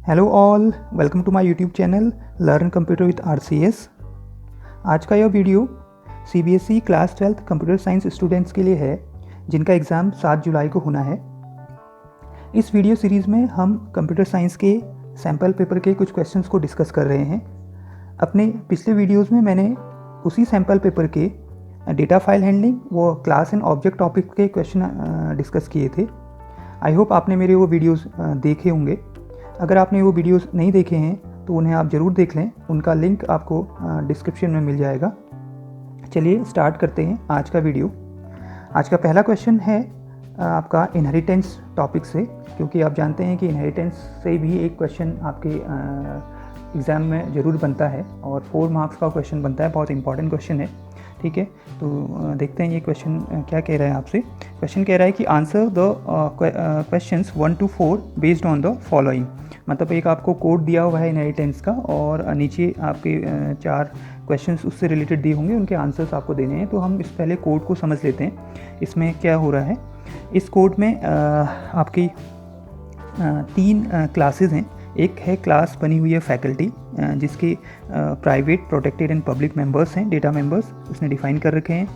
Hello all, welcome to my YouTube channel learn computer with RCS। आज का यह video CBSE class 12 computer science students के लिए है जिनका एग्ज़ाम 7 जुलाई को होना है। इस वीडियो सीरीज़ में हम कंप्यूटर साइंस के सैम्पल पेपर के कुछ क्वेश्चंस को डिस्कस कर रहे हैं। अपने पिछले वीडियोज़ में मैंने उसी सैम्पल पेपर के डेटा फाइल हैंडलिंग व क्लास एंड ऑब्जेक्ट टॉपिक के क्वेश्चन डिस्कस किए थे। आई होप आपने मेरे वो वीडियोज़ देखे होंगे। अगर आपने वो वीडियोस नहीं देखे हैं तो उन्हें आप ज़रूर देख लें, उनका लिंक आपको डिस्क्रिप्शन में मिल जाएगा। चलिए स्टार्ट करते हैं आज का वीडियो। आज का पहला क्वेश्चन है आपका इनहेरिटेंस टॉपिक से, क्योंकि आप जानते हैं कि इनहेरिटेंस से भी एक क्वेश्चन आपके एग्ज़ाम में ज़रूर बनता है और 4 मार्क्स का क्वेश्चन बनता है। बहुत इंपॉर्टेंट क्वेश्चन है, ठीक है। तो देखते हैं ये क्वेश्चन क्या कह रहा है आपसे। क्वेश्चन कह रहा है कि answer the questions 1 to 4 based on the following. मतलब एक आपको कोड दिया हुआ है इनहेरिटेंस का और नीचे आपके 4 क्वेश्चंस उससे रिलेटेड दिए होंगे, उनके आंसर्स आपको देने हैं। तो हम इस पहले कोड को समझ लेते हैं। इसमें क्या हो रहा है, इस कोड में आपकी 3 क्लासेस हैं। एक है क्लास बनी हुई है फैकल्टी, जिसके private, protected and public members हैं, डेटा मेंबर्स उसने डिफाइन कर रखे हैं,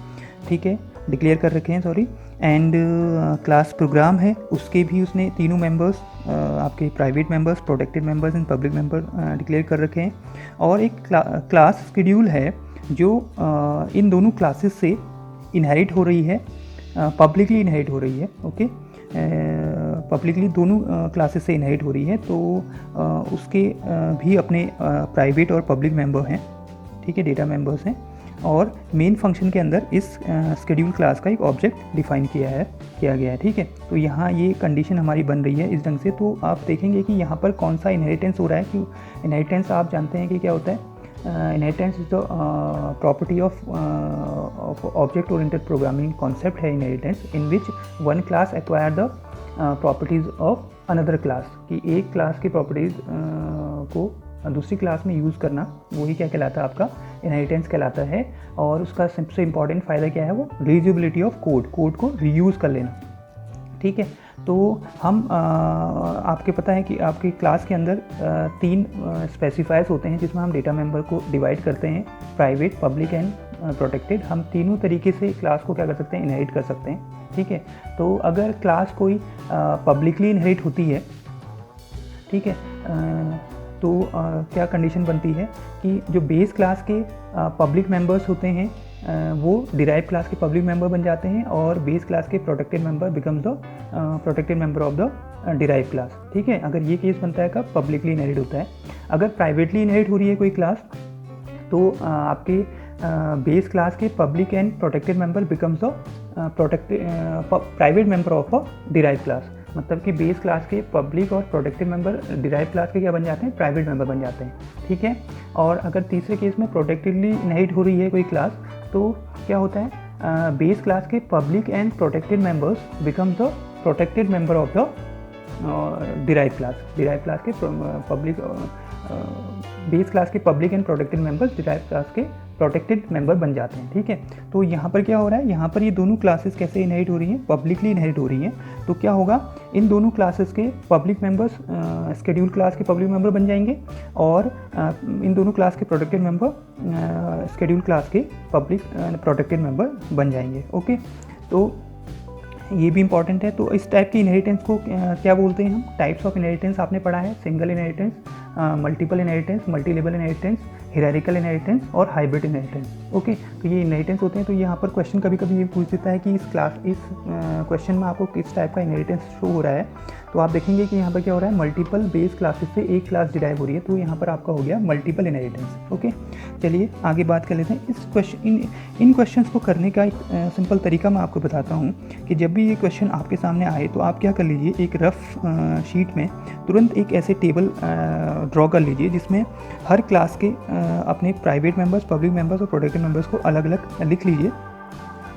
ठीक है, डिक्लेयर कर रखे हैं, सॉरी। एंड क्लास प्रोग्राम है, उसके भी उसने तीनों मेंबर्स आपके private members, protected members and public member declare कर रखे हैं। और एक क्लास शेड्यूल है जो इन दोनों क्लासेस से इनहेरिट हो रही है, पब्लिकली इनहेरिट हो रही है, ओके। पब्लिकली दोनों क्लासेस से इनहेरिट हो रही है, तो उसके भी अपने प्राइवेट और पब्लिक मेंबर हैं, ठीक है, डेटा मेंबर्स हैं। और मेन फंक्शन के अंदर इस शेड्यूल क्लास का एक ऑब्जेक्ट डिफाइन किया गया है, ठीक है। तो यहाँ ये कंडीशन हमारी बन रही है इस ढंग से। तो आप देखेंगे कि यहाँ पर कौन सा इनहेरिटेंस हो रहा है। कि इनहेरिटेंस आप जानते हैं कि क्या होता है। Inheritance is the property of object oriented programming concept है inheritance, in which one class acquire the properties of another class. कि एक क्लास की प्रॉपर्टीज़ को दूसरी क्लास में यूज़ करना, वही क्या कहलाता है, आपका इनहेरिटेंस कहलाता है। और उसका सबसे इंपॉर्टेंट फ़ायदा क्या है, वो रीयूजेबिलिटी ऑफ कोड को रीयूज़ कर लेना, ठीक है। तो हम आपके पता है कि आपकी क्लास के अंदर 3 स्पेसिफायर्स होते हैं जिसमें हम डेटा मेंबर को डिवाइड करते हैं, प्राइवेट, पब्लिक एंड प्रोटेक्टेड। हम तीनों तरीके से क्लास को क्या कर सकते हैं, इनहेरिट कर सकते हैं, ठीक है। तो अगर क्लास कोई पब्लिकली इनहेरिट होती है, ठीक है, तो क्या कंडीशन बनती है कि जो बेस क्लास के पब्लिक मेंबर्स होते हैं वो डिराइव क्लास के पब्लिक मेंबर बन जाते हैं, और बेस क्लास के protected member becomes the protected member of the derive class, ठीक है। अगर ये केस बनता है कब, पब्लिकली इनहेरिट होता है। अगर प्राइवेटली इनहेरिट हो रही है कोई क्लास, तो आपके बेस क्लास के public and protected member becomes the private member of a derive class. मतलब कि बेस क्लास के पब्लिक और प्रोटेक्टेड मेंबर डिराइव क्लास के क्या बन जाते हैं, प्राइवेट मेंबर बन जाते हैं, ठीक है। और अगर तीसरे केस में प्रोटेक्टेडली इनहेरिट हो रही है कोई क्लास, तो क्या होता है, बेस क्लास के public and protected members become the protected member of the derive class के पब्लिक, बेस क्लास के public and protected members derive class के प्रोटेक्टेड मेंबर बन जाते हैं, ठीक है। तो यहाँ पर क्या हो रहा है, यहाँ पर ये दोनों क्लासेस कैसे इनहेरिट हो रही हैं, पब्लिकली इनहेरिट हो रही हैं। तो क्या होगा, इन दोनों क्लासेस के पब्लिक मेंबर्स शेड्यूल क्लास के पब्लिक मेंबर बन जाएंगे, और इन दोनों क्लास के प्रोटेक्टेड मेंबर शेड्यूल क्लास के पब्लिक प्रोटेक्टेड मेंबर बन जाएंगे, ओके। तो ये भी इंपॉर्टेंट है। तो इस टाइप की इनहेरिटेंस को क्या बोलते हैं हम, टाइप्स ऑफ इनहेरिटेंस आपने पढ़ा है, single inheritance, multiple inheritance, multi level inheritance, hierarchical inheritance और हाइब्रिड इनहेरिटेंस, ओके। तो ये इनहेरिटेंस होते हैं। तो यहाँ पर क्वेश्चन कभी कभी ये पूछ देता है कि इस क्वेश्चन में आपको किस टाइप का इनहेरिटेंस शो हो रहा है। तो आप देखेंगे कि यहाँ पर क्या हो रहा है, मल्टीपल बेस क्लासेस से एक क्लास डिराइव हो रही है, तो यहाँ पर आपका हो गया मल्टीपल इनहेरिटेंस, ओके। चलिए आगे बात कर लेते हैं। इन क्वेश्चंस को करने का एक सिंपल तरीका मैं आपको बताता हूँ कि जब भी ये क्वेश्चन आपके सामने आए तो आप क्या कर लीजिए, एक रफ शीट में तुरंत एक ऐसे टेबल ड्रॉ कर लीजिए जिसमें हर क्लास के अपने प्राइवेट मेंबर्स, पब्लिक मेंबर्स और प्रोटेक्टेड मेंबर्स को अलग अलग लिख लीजिए,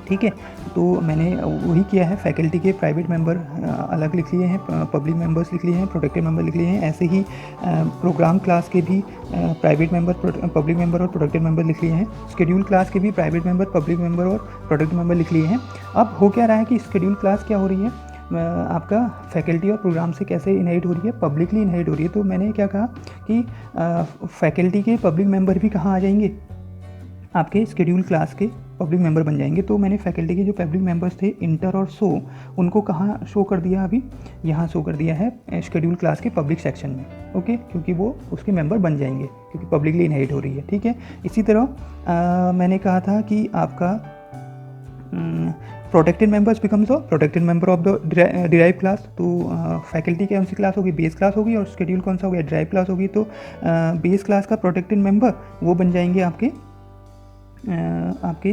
ठीक है। तो मैंने वही किया है, फैकल्टी के प्राइवेट मेंबर अलग लिख लिए हैं, पब्लिक मेंबर्स लिख लिए हैं, प्रोटेक्टेड मेंबर लिख लिए हैं। ऐसे ही प्रोग्राम क्लास के भी प्राइवेट मेंबर, पब्लिक मेंबर और प्रोटेक्टेड मेंबर लिख लिए हैं। शेड्यूल क्लास के भी प्राइवेट मेंबर, पब्लिक मेंबर और प्रोटेक्टेड मेंबर लिख लिए हैं। अब हो क्या रहा है कि शेड्यूल क्लास क्या हो रही है, आपका फैकल्टी और प्रोग्राम से कैसे इनहेरिट हो रही है, पब्लिकली इनहेरिट हो रही है। तो मैंने क्या कहा कि फैकल्टी के पब्लिक मेंबर भी कहाँ आ जाएंगे, आपके स्केड्यूल क्लास के पब्लिक मेंबर बन जाएंगे। तो मैंने फैकल्टी के जो पब्लिक मेंबर्स थे इंटर और सो, उनको कहाँ शो कर दिया, अभी यहाँ शो कर दिया है शेड्यूल क्लास के पब्लिक सेक्शन में। ओके, क्योंकि वो उसके मेंबर बन जाएंगे क्योंकि पब्लिकली इनहेरिट हो रही है। ठीक है, इसी तरह मैंने कहा था कि आपका protected members becomes a protected member of the derive class. तो फैकल्टी कौन सी क्लास होगी, बेस क्लास होगी, और शेड्यूल कौन सा हो गया, डिराइव क्लास होगी। तो बेस क्लास का प्रोटेक्टेड मेंबर वो बन जाएंगे आपके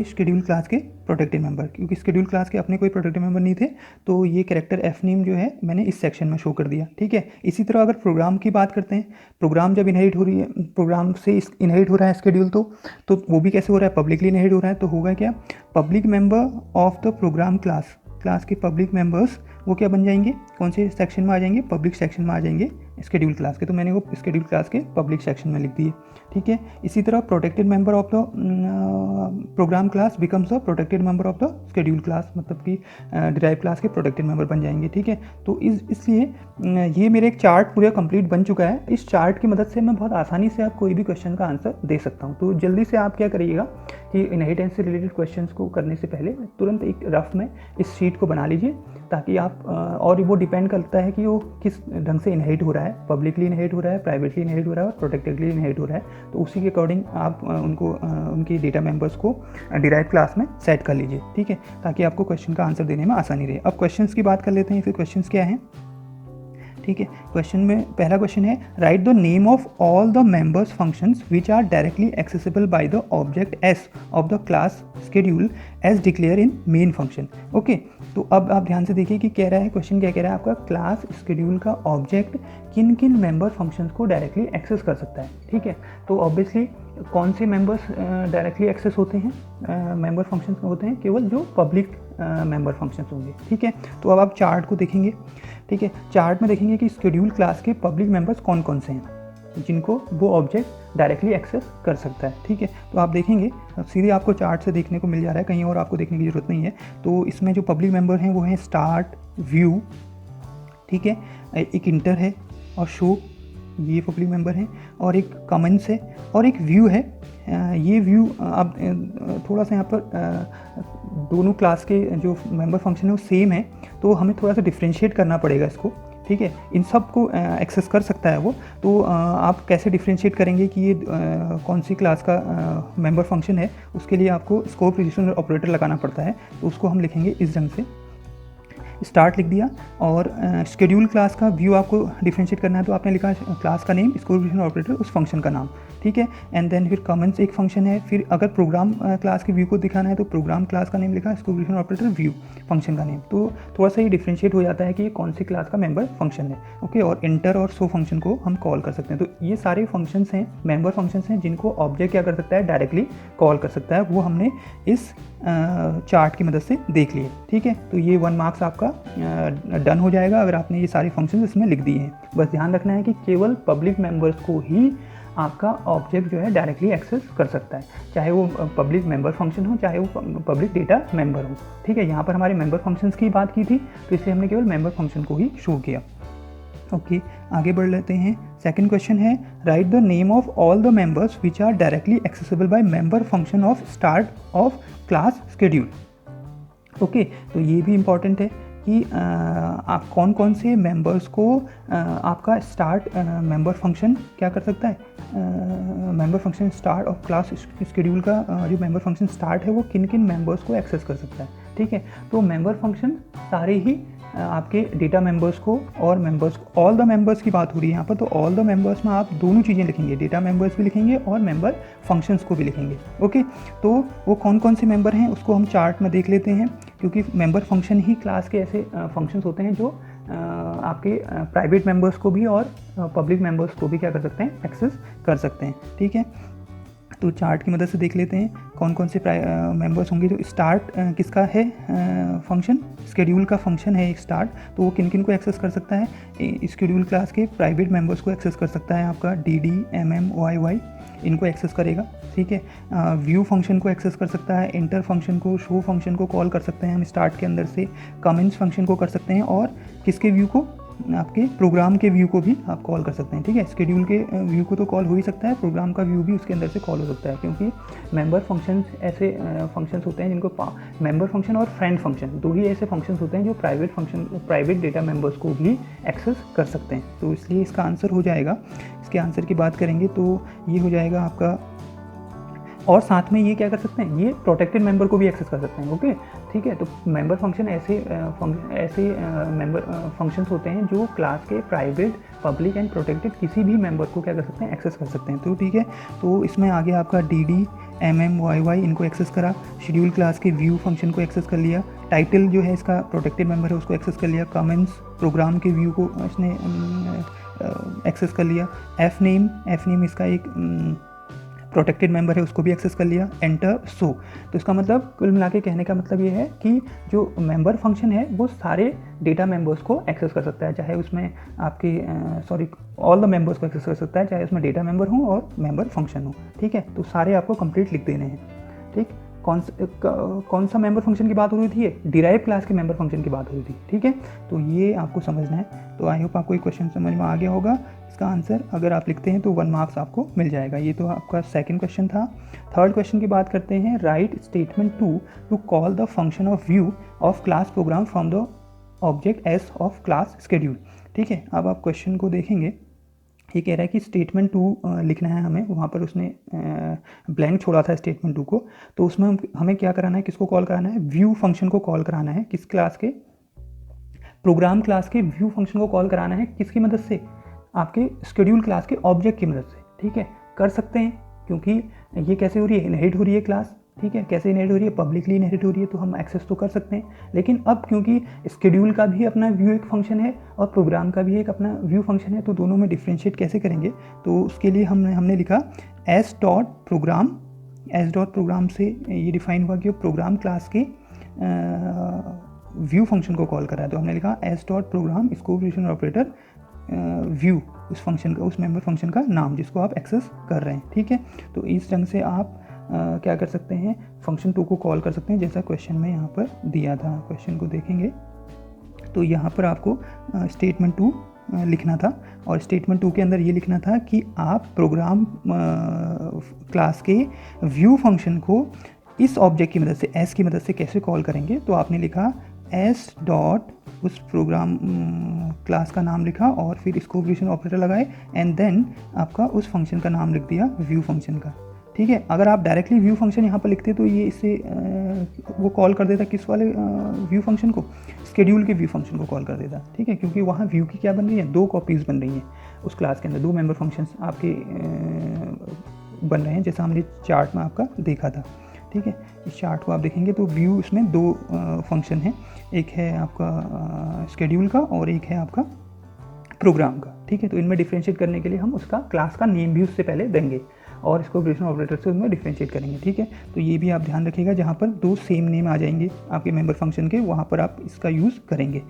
शेड्यूल क्लास के प्रोटेक्टेड मेंबर, क्योंकि शेड्यूल क्लास के अपने कोई प्रोटेक्टेड मेंबर नहीं थे। तो ये कैरेक्टर एफ नेम जो है मैंने इस सेक्शन में शो कर दिया। ठीक है, इसी तरह अगर प्रोग्राम की बात करते हैं, प्रोग्राम जब इनहेरिट हो रही है, प्रोग्राम से इनहेरिट हो रहा है शेड्यूल, तो वो भी कैसे हो रहा है, पब्लिकली इनहेरिट हो रहा है। तो होगा क्या, public member of the program class के पब्लिक मेंबर्स वो क्या बन जाएंगे, कौन से सेक्शन में आ जाएंगे, पब्लिक सेक्शन में आ जाएंगे शेड्यूल क्लास के। तो मैंने वो शेड्यूल क्लास के पब्लिक सेक्शन में लिख दिए। ठीक है, इसी तरह protected member of the program class becomes a protected member of the schedule class, मतलब कि डिराइव क्लास के प्रोटेक्टेड मेंबर बन जाएंगे। ठीक है, तो इसलिए ये मेरे एक चार्ट पूरा कंप्लीट बन चुका है। इस चार्ट की मदद से मैं बहुत आसानी से आप कोई भी क्वेश्चन का आंसर दे सकता हूँ। तो जल्दी से आप क्या करिएगा कि इनहेरिटेंस से रिलेटेड क्वेश्चंस को करने से पहले तुरंत एक रफ में इस शीट को बना लीजिए, ताकि आप और वो डिपेंड करता है कि वो किस ढंग से इनहेरिट हो रहा है, पब्लिकली इनहेरिट हो रहा है, प्राइवेटली इनहेरिट हो रहा है और प्रोटेक्टेडली इनहेरिट हो रहा है। तो उसी के अकॉर्डिंग आप उनकी डेटा मेंबर्स को डिराइव क्लास में सेट कर लीजिए। ठीक है, ताकि आपको क्वेश्चन का आंसर देने में आसानी रहे। अब क्वेश्चंस की बात कर लेते हैं। फिर क्वेश्चंस क्या हैं, ठीक है, क्वेश्चन में पहला क्वेश्चन है, write the name of all the members functions which are directly accessible by the object S of the class schedule as declared in main function. Okay, तो अब आप ध्यान से देखिए कि कह रहा है, क्वेश्चन क्या कह रहा है आपका, क्लास शेड्यूल का ऑब्जेक्ट किन किन मेंबर फंक्शंस को डायरेक्टली एक्सेस कर सकता है। ठीक है, तो ऑब्वियसली कौन से मेंबर्स डायरेक्टली एक्सेस होते हैं, मेंबर फंक्शंस होते हैं केवल जो पब्लिक मेंबर फंक्शंस होंगे। ठीक है, तो अब आप चार्ट को देखेंगे। ठीक है, चार्ट में देखेंगे कि शेड्यूल क्लास के पब्लिक मेंबर्स कौन कौन से हैं जिनको वो ऑब्जेक्ट डायरेक्टली एक्सेस कर सकता है। ठीक है, तो आप देखेंगे सीधे आपको चार्ट से देखने को मिल जा रहा है, कहीं और आपको देखने की ज़रूरत नहीं है। तो इसमें जो पब्लिक मेंबर हैं वो हैं स्टार्ट, व्यू, ठीक है, एक इंटर है और शो, ये पब्लिक मेंबर हैं, और एक कमेंट्स है और एक व्यू है। ये व्यू अब थोड़ा सा यहाँ पर दोनों क्लास के जो मेंबर फंक्शन है वो सेम है, तो हमें थोड़ा सा डिफ्रेंशिएट करना पड़ेगा इसको। ठीक है, इन सब को एक्सेस कर सकता है वो। तो आप कैसे डिफ्रेंशिएट करेंगे कि ये कौन सी क्लास का मेंबर फंक्शन है, उसके लिए आपको स्कोप पोजीशन ऑपरेटर लगाना पड़ता है। तो उसको हम लिखेंगे इस ढंग से, स्टार्ट लिख दिया, और शेड्यूल क्लास का व्यू आपको डिफरेंशिएट करना है, तो आपने लिखा क्लास का नेम, स्कोप पोजीशन ऑपरेटर उस फंक्शन का नाम। ठीक है, एंड देन फिर कमेंट्स एक फंक्शन है। फिर अगर प्रोग्राम क्लास के व्यू को दिखाना है तो प्रोग्राम क्लास का नेम लिखा, scope position operator view function का नेम। तो थोड़ा सा ये डिफरेंशिएट हो जाता है कि ये कौन सी क्लास का मेंबर फंक्शन है। ओके, और इंटर और सो फंक्शन को हम कॉल कर सकते हैं। तो ये सारे फंक्शंस हैं, मेंबर फंक्शंस हैं, जिनको ऑब्जेक्ट क्या कर सकता है, डायरेक्टली कॉल कर सकता है। वो हमने इस चार्ट की मदद से देख लिए। ठीक है, तो ये 1 मार्क्स आपका डन हो जाएगा अगर आपने ये सारे फंक्शंस इसमें लिख दिए हैं। बस ध्यान रखना है कि केवल पब्लिक मेंबर्स को ही आपका ऑब्जेक्ट जो है डायरेक्टली एक्सेस कर सकता है, चाहे वो पब्लिक मेंबर फंक्शन हो, चाहे वो पब्लिक डेटा मेंबर हो। ठीक है, यहाँ पर हमारे मेंबर फंक्शंस की बात की थी, तो इसलिए हमने केवल मेंबर फंक्शन को ही शो किया। ओके, आगे बढ़ लेते हैं। सेकंड क्वेश्चन है, write the name of all the members which are directly accessible by member function of start of class schedule. Okay, तो ये भी इम्पॉर्टेंट है कि आप कौन कौन से मेंबर्स को आपका स्टार्ट मेंबर फंक्शन क्या कर सकता है, member function start of class schedule का जो मेंबर फंक्शन स्टार्ट है वो किन किन मेंबर्स को एक्सेस कर सकता है। ठीक है, तो मेंबर फंक्शन सारे ही आपके डेटा मेंबर्स को और मेंबर्स को, ऑल द मेंबर्स की बात हो रही है यहाँ पर, तो ऑल द मेंबर्स में आप दोनों चीज़ें लिखेंगे, डेटा मेंबर्स भी लिखेंगे और मेंबर फंक्शंस को भी लिखेंगे। ओके, तो वो कौन कौन से मेंबर हैं उसको हम चार्ट में देख लेते हैं, क्योंकि मेंबर फंक्शन ही क्लास के ऐसे फंक्शंस होते हैं जो आपके प्राइवेट मेंबर्स को भी और पब्लिक मेंबर्स को भी क्या कर सकते हैं, एक्सेस कर सकते हैं। ठीक है, तो चार्ट की मदद से देख लेते हैं कौन कौन से मेंबर्स होंगे। जो स्टार्ट किसका है फंक्शन, शेड्यूल का फंक्शन है एक स्टार्ट, तो वो किन किन को एक्सेस कर सकता है, शेड्यूल क्लास के प्राइवेट मेंबर्स को एक्सेस कर सकता है, आपका DD, MM, YY इनको एक्सेस करेगा। ठीक है। व्यू फंक्शन को एक्सेस कर सकता है, इंटर फंक्शन को, शो फंक्शन को कॉल कर सकते हैं हम स्टार्ट के अंदर से, कमेंट्स फंक्शन को कर सकते हैं, और किसके व्यू को, आपके प्रोग्राम के व्यू को भी आप कॉल कर सकते हैं, ठीक है। शेड्यूल के व्यू को तो कॉल हो ही सकता है, प्रोग्राम का व्यू भी उसके अंदर से कॉल हो सकता है, क्योंकि मेंबर फंक्शंस ऐसे फंक्शंस होते हैं जिनको मेंबर फंक्शन और फ्रेंड फंक्शन, दो ही ऐसे फंक्शंस होते हैं जो प्राइवेट डेटा मेंबर्स को भी एक्सेस कर सकते हैं। तो इसलिए इसका आंसर हो जाएगा, इसके आंसर की बात करेंगे तो ये हो जाएगा आपका, और साथ में ये क्या कर सकते हैं, ये प्रोटेक्टेड मेंबर को भी एक्सेस कर सकते हैं, ओके, ठीक है। तो मेंबर फंक्शन ऐसे मेंबर फंक्शंस होते हैं जो क्लास के प्राइवेट, पब्लिक एंड प्रोटेक्टेड किसी भी मेंबर को क्या कर सकते हैं, एक्सेस कर सकते हैं। तो ठीक है, तो इसमें आगे आपका dd, mm, yy इनको एक्सेस करा, शेड्यूल क्लास के व्यू फंक्शन को एक्सेस कर लिया, टाइटल जो है इसका प्रोटेक्टेड मेंबर है उसको एक्सेस कर लिया, कमेंट्स प्रोग्राम के व्यू को इसने एक्सेस कर लिया, एफ नेम इसका एक प्रोटेक्टेड मेंबर है उसको भी एक्सेस कर लिया, एंटर शो। तो इसका मतलब कुल मिला के कहने का मतलब ये है कि जो मेंबर फंक्शन है वो सारे डेटा मेंबर्स को एक्सेस कर सकता है, चाहे उसमें आपके ऑल द मेंबर्स को एक्सेस कर सकता है, चाहे उसमें डेटा मेंबर हो और मेंबर फंक्शन हो, ठीक है। तो सारे आपको कंप्लीट लिख देने हैं, ठीक। कौन सा मेंबर फंक्शन की बात हो रही थी, ये डिराइव क्लास के मेंबर फंक्शन की बात हो रही थी, ठीक है। तो ये आपको समझना है। तो आई होप आपको ये क्वेश्चन समझ में आ गया होगा। इसका आंसर अगर आप लिखते हैं तो 1 मार्क्स आपको मिल जाएगा। ये तो आपका सेकंड क्वेश्चन था। थर्ड क्वेश्चन की बात करते हैं, write statement to call the function of view of class program from the object S of class schedule, ठीक है। अब आप क्वेश्चन को देखेंगे, ये कह रहा है कि स्टेटमेंट 2 लिखना है हमें, वहाँ पर उसने ब्लैंक छोड़ा था स्टेटमेंट 2 को, तो उसमें हमें क्या कराना है, किसको कॉल कराना है, व्यू फंक्शन को कॉल कराना है, किस क्लास के, प्रोग्राम क्लास के व्यू फंक्शन को कॉल कराना है, किसकी मदद से, आपके शेड्यूल क्लास के ऑब्जेक्ट की मदद से, ठीक है। कर सकते हैं क्योंकि ये कैसे हो रही है, इनहेरिट हो रही है क्लास, ठीक है। कैसे इनहेरिट हो रही है, पब्लिकली इनहेरिट हो रही है, तो हम एक्सेस तो कर सकते हैं। लेकिन अब क्योंकि शेड्यूल का भी अपना व्यू एक फंक्शन है और प्रोग्राम का भी एक अपना व्यू फंक्शन है, तो दोनों में डिफ्रेंशिएट कैसे करेंगे, तो उसके लिए हमने लिखा एस डॉट प्रोग्राम से ये डिफाइन हुआ कि प्रोग्राम क्लास के व्यू फंक्शन को कॉल कर रहा है, तो हमने लिखा S dot program scope relation operator view, उस फंक्शन का, उस मेंबर फंक्शन का नाम जिसको आप एक्सेस कर रहे हैं, ठीक है। तो इस ढंग से आप क्या कर सकते हैं, फंक्शन 2 को कॉल कर सकते हैं, जैसा क्वेश्चन में यहाँ पर दिया था। क्वेश्चन को देखेंगे तो यहाँ पर आपको स्टेटमेंट 2 लिखना था, और स्टेटमेंट 2 के अंदर ये लिखना था कि आप प्रोग्राम क्लास के व्यू फंक्शन को इस ऑब्जेक्ट की मदद से, एस की मदद से कैसे कॉल करेंगे। तो आपने लिखा एस डॉट, उस प्रोग्राम क्लास का नाम लिखा और फिर स्कोप रिलेशन ऑपरेटर लगाए, एंड देन आपका उस फंक्शन का नाम लिख दिया व्यू फंक्शन का, ठीक है। अगर आप डायरेक्टली व्यू फंक्शन यहाँ पर लिखते तो ये इससे वो कॉल कर देता किस वाले व्यू फंक्शन को, शेड्यूल के व्यू फंक्शन को कॉल कर देता, ठीक है। क्योंकि वहाँ व्यू की क्या बन रही है, 2 कॉपीज़ बन रही हैं उस क्लास के अंदर, 2 मेंबर फंक्शंस आपके बन रहे हैं, जैसा हमने चार्ट में आपका देखा था, ठीक है। इस चार्ट को आप देखेंगे तो व्यू, इसमें 2 फंक्शन हैं, एक है आपका शेड्यूल का और एक है आपका प्रोग्राम का, ठीक है। तो इनमें डिफ्रेंशिएट करने के लिए हम उसका क्लास का नेम भी उससे पहले देंगे और इसको रिलेशन ऑपरेटर से उनमें डिफ्रेंशिएट करेंगे, ठीक है। तो ये भी आप ध्यान रखिएगा, जहाँ पर 2 सेम नेम आ जाएंगे आपके मेंबर फंक्शन के, वहाँ पर आप इसका यूज़ करेंगे,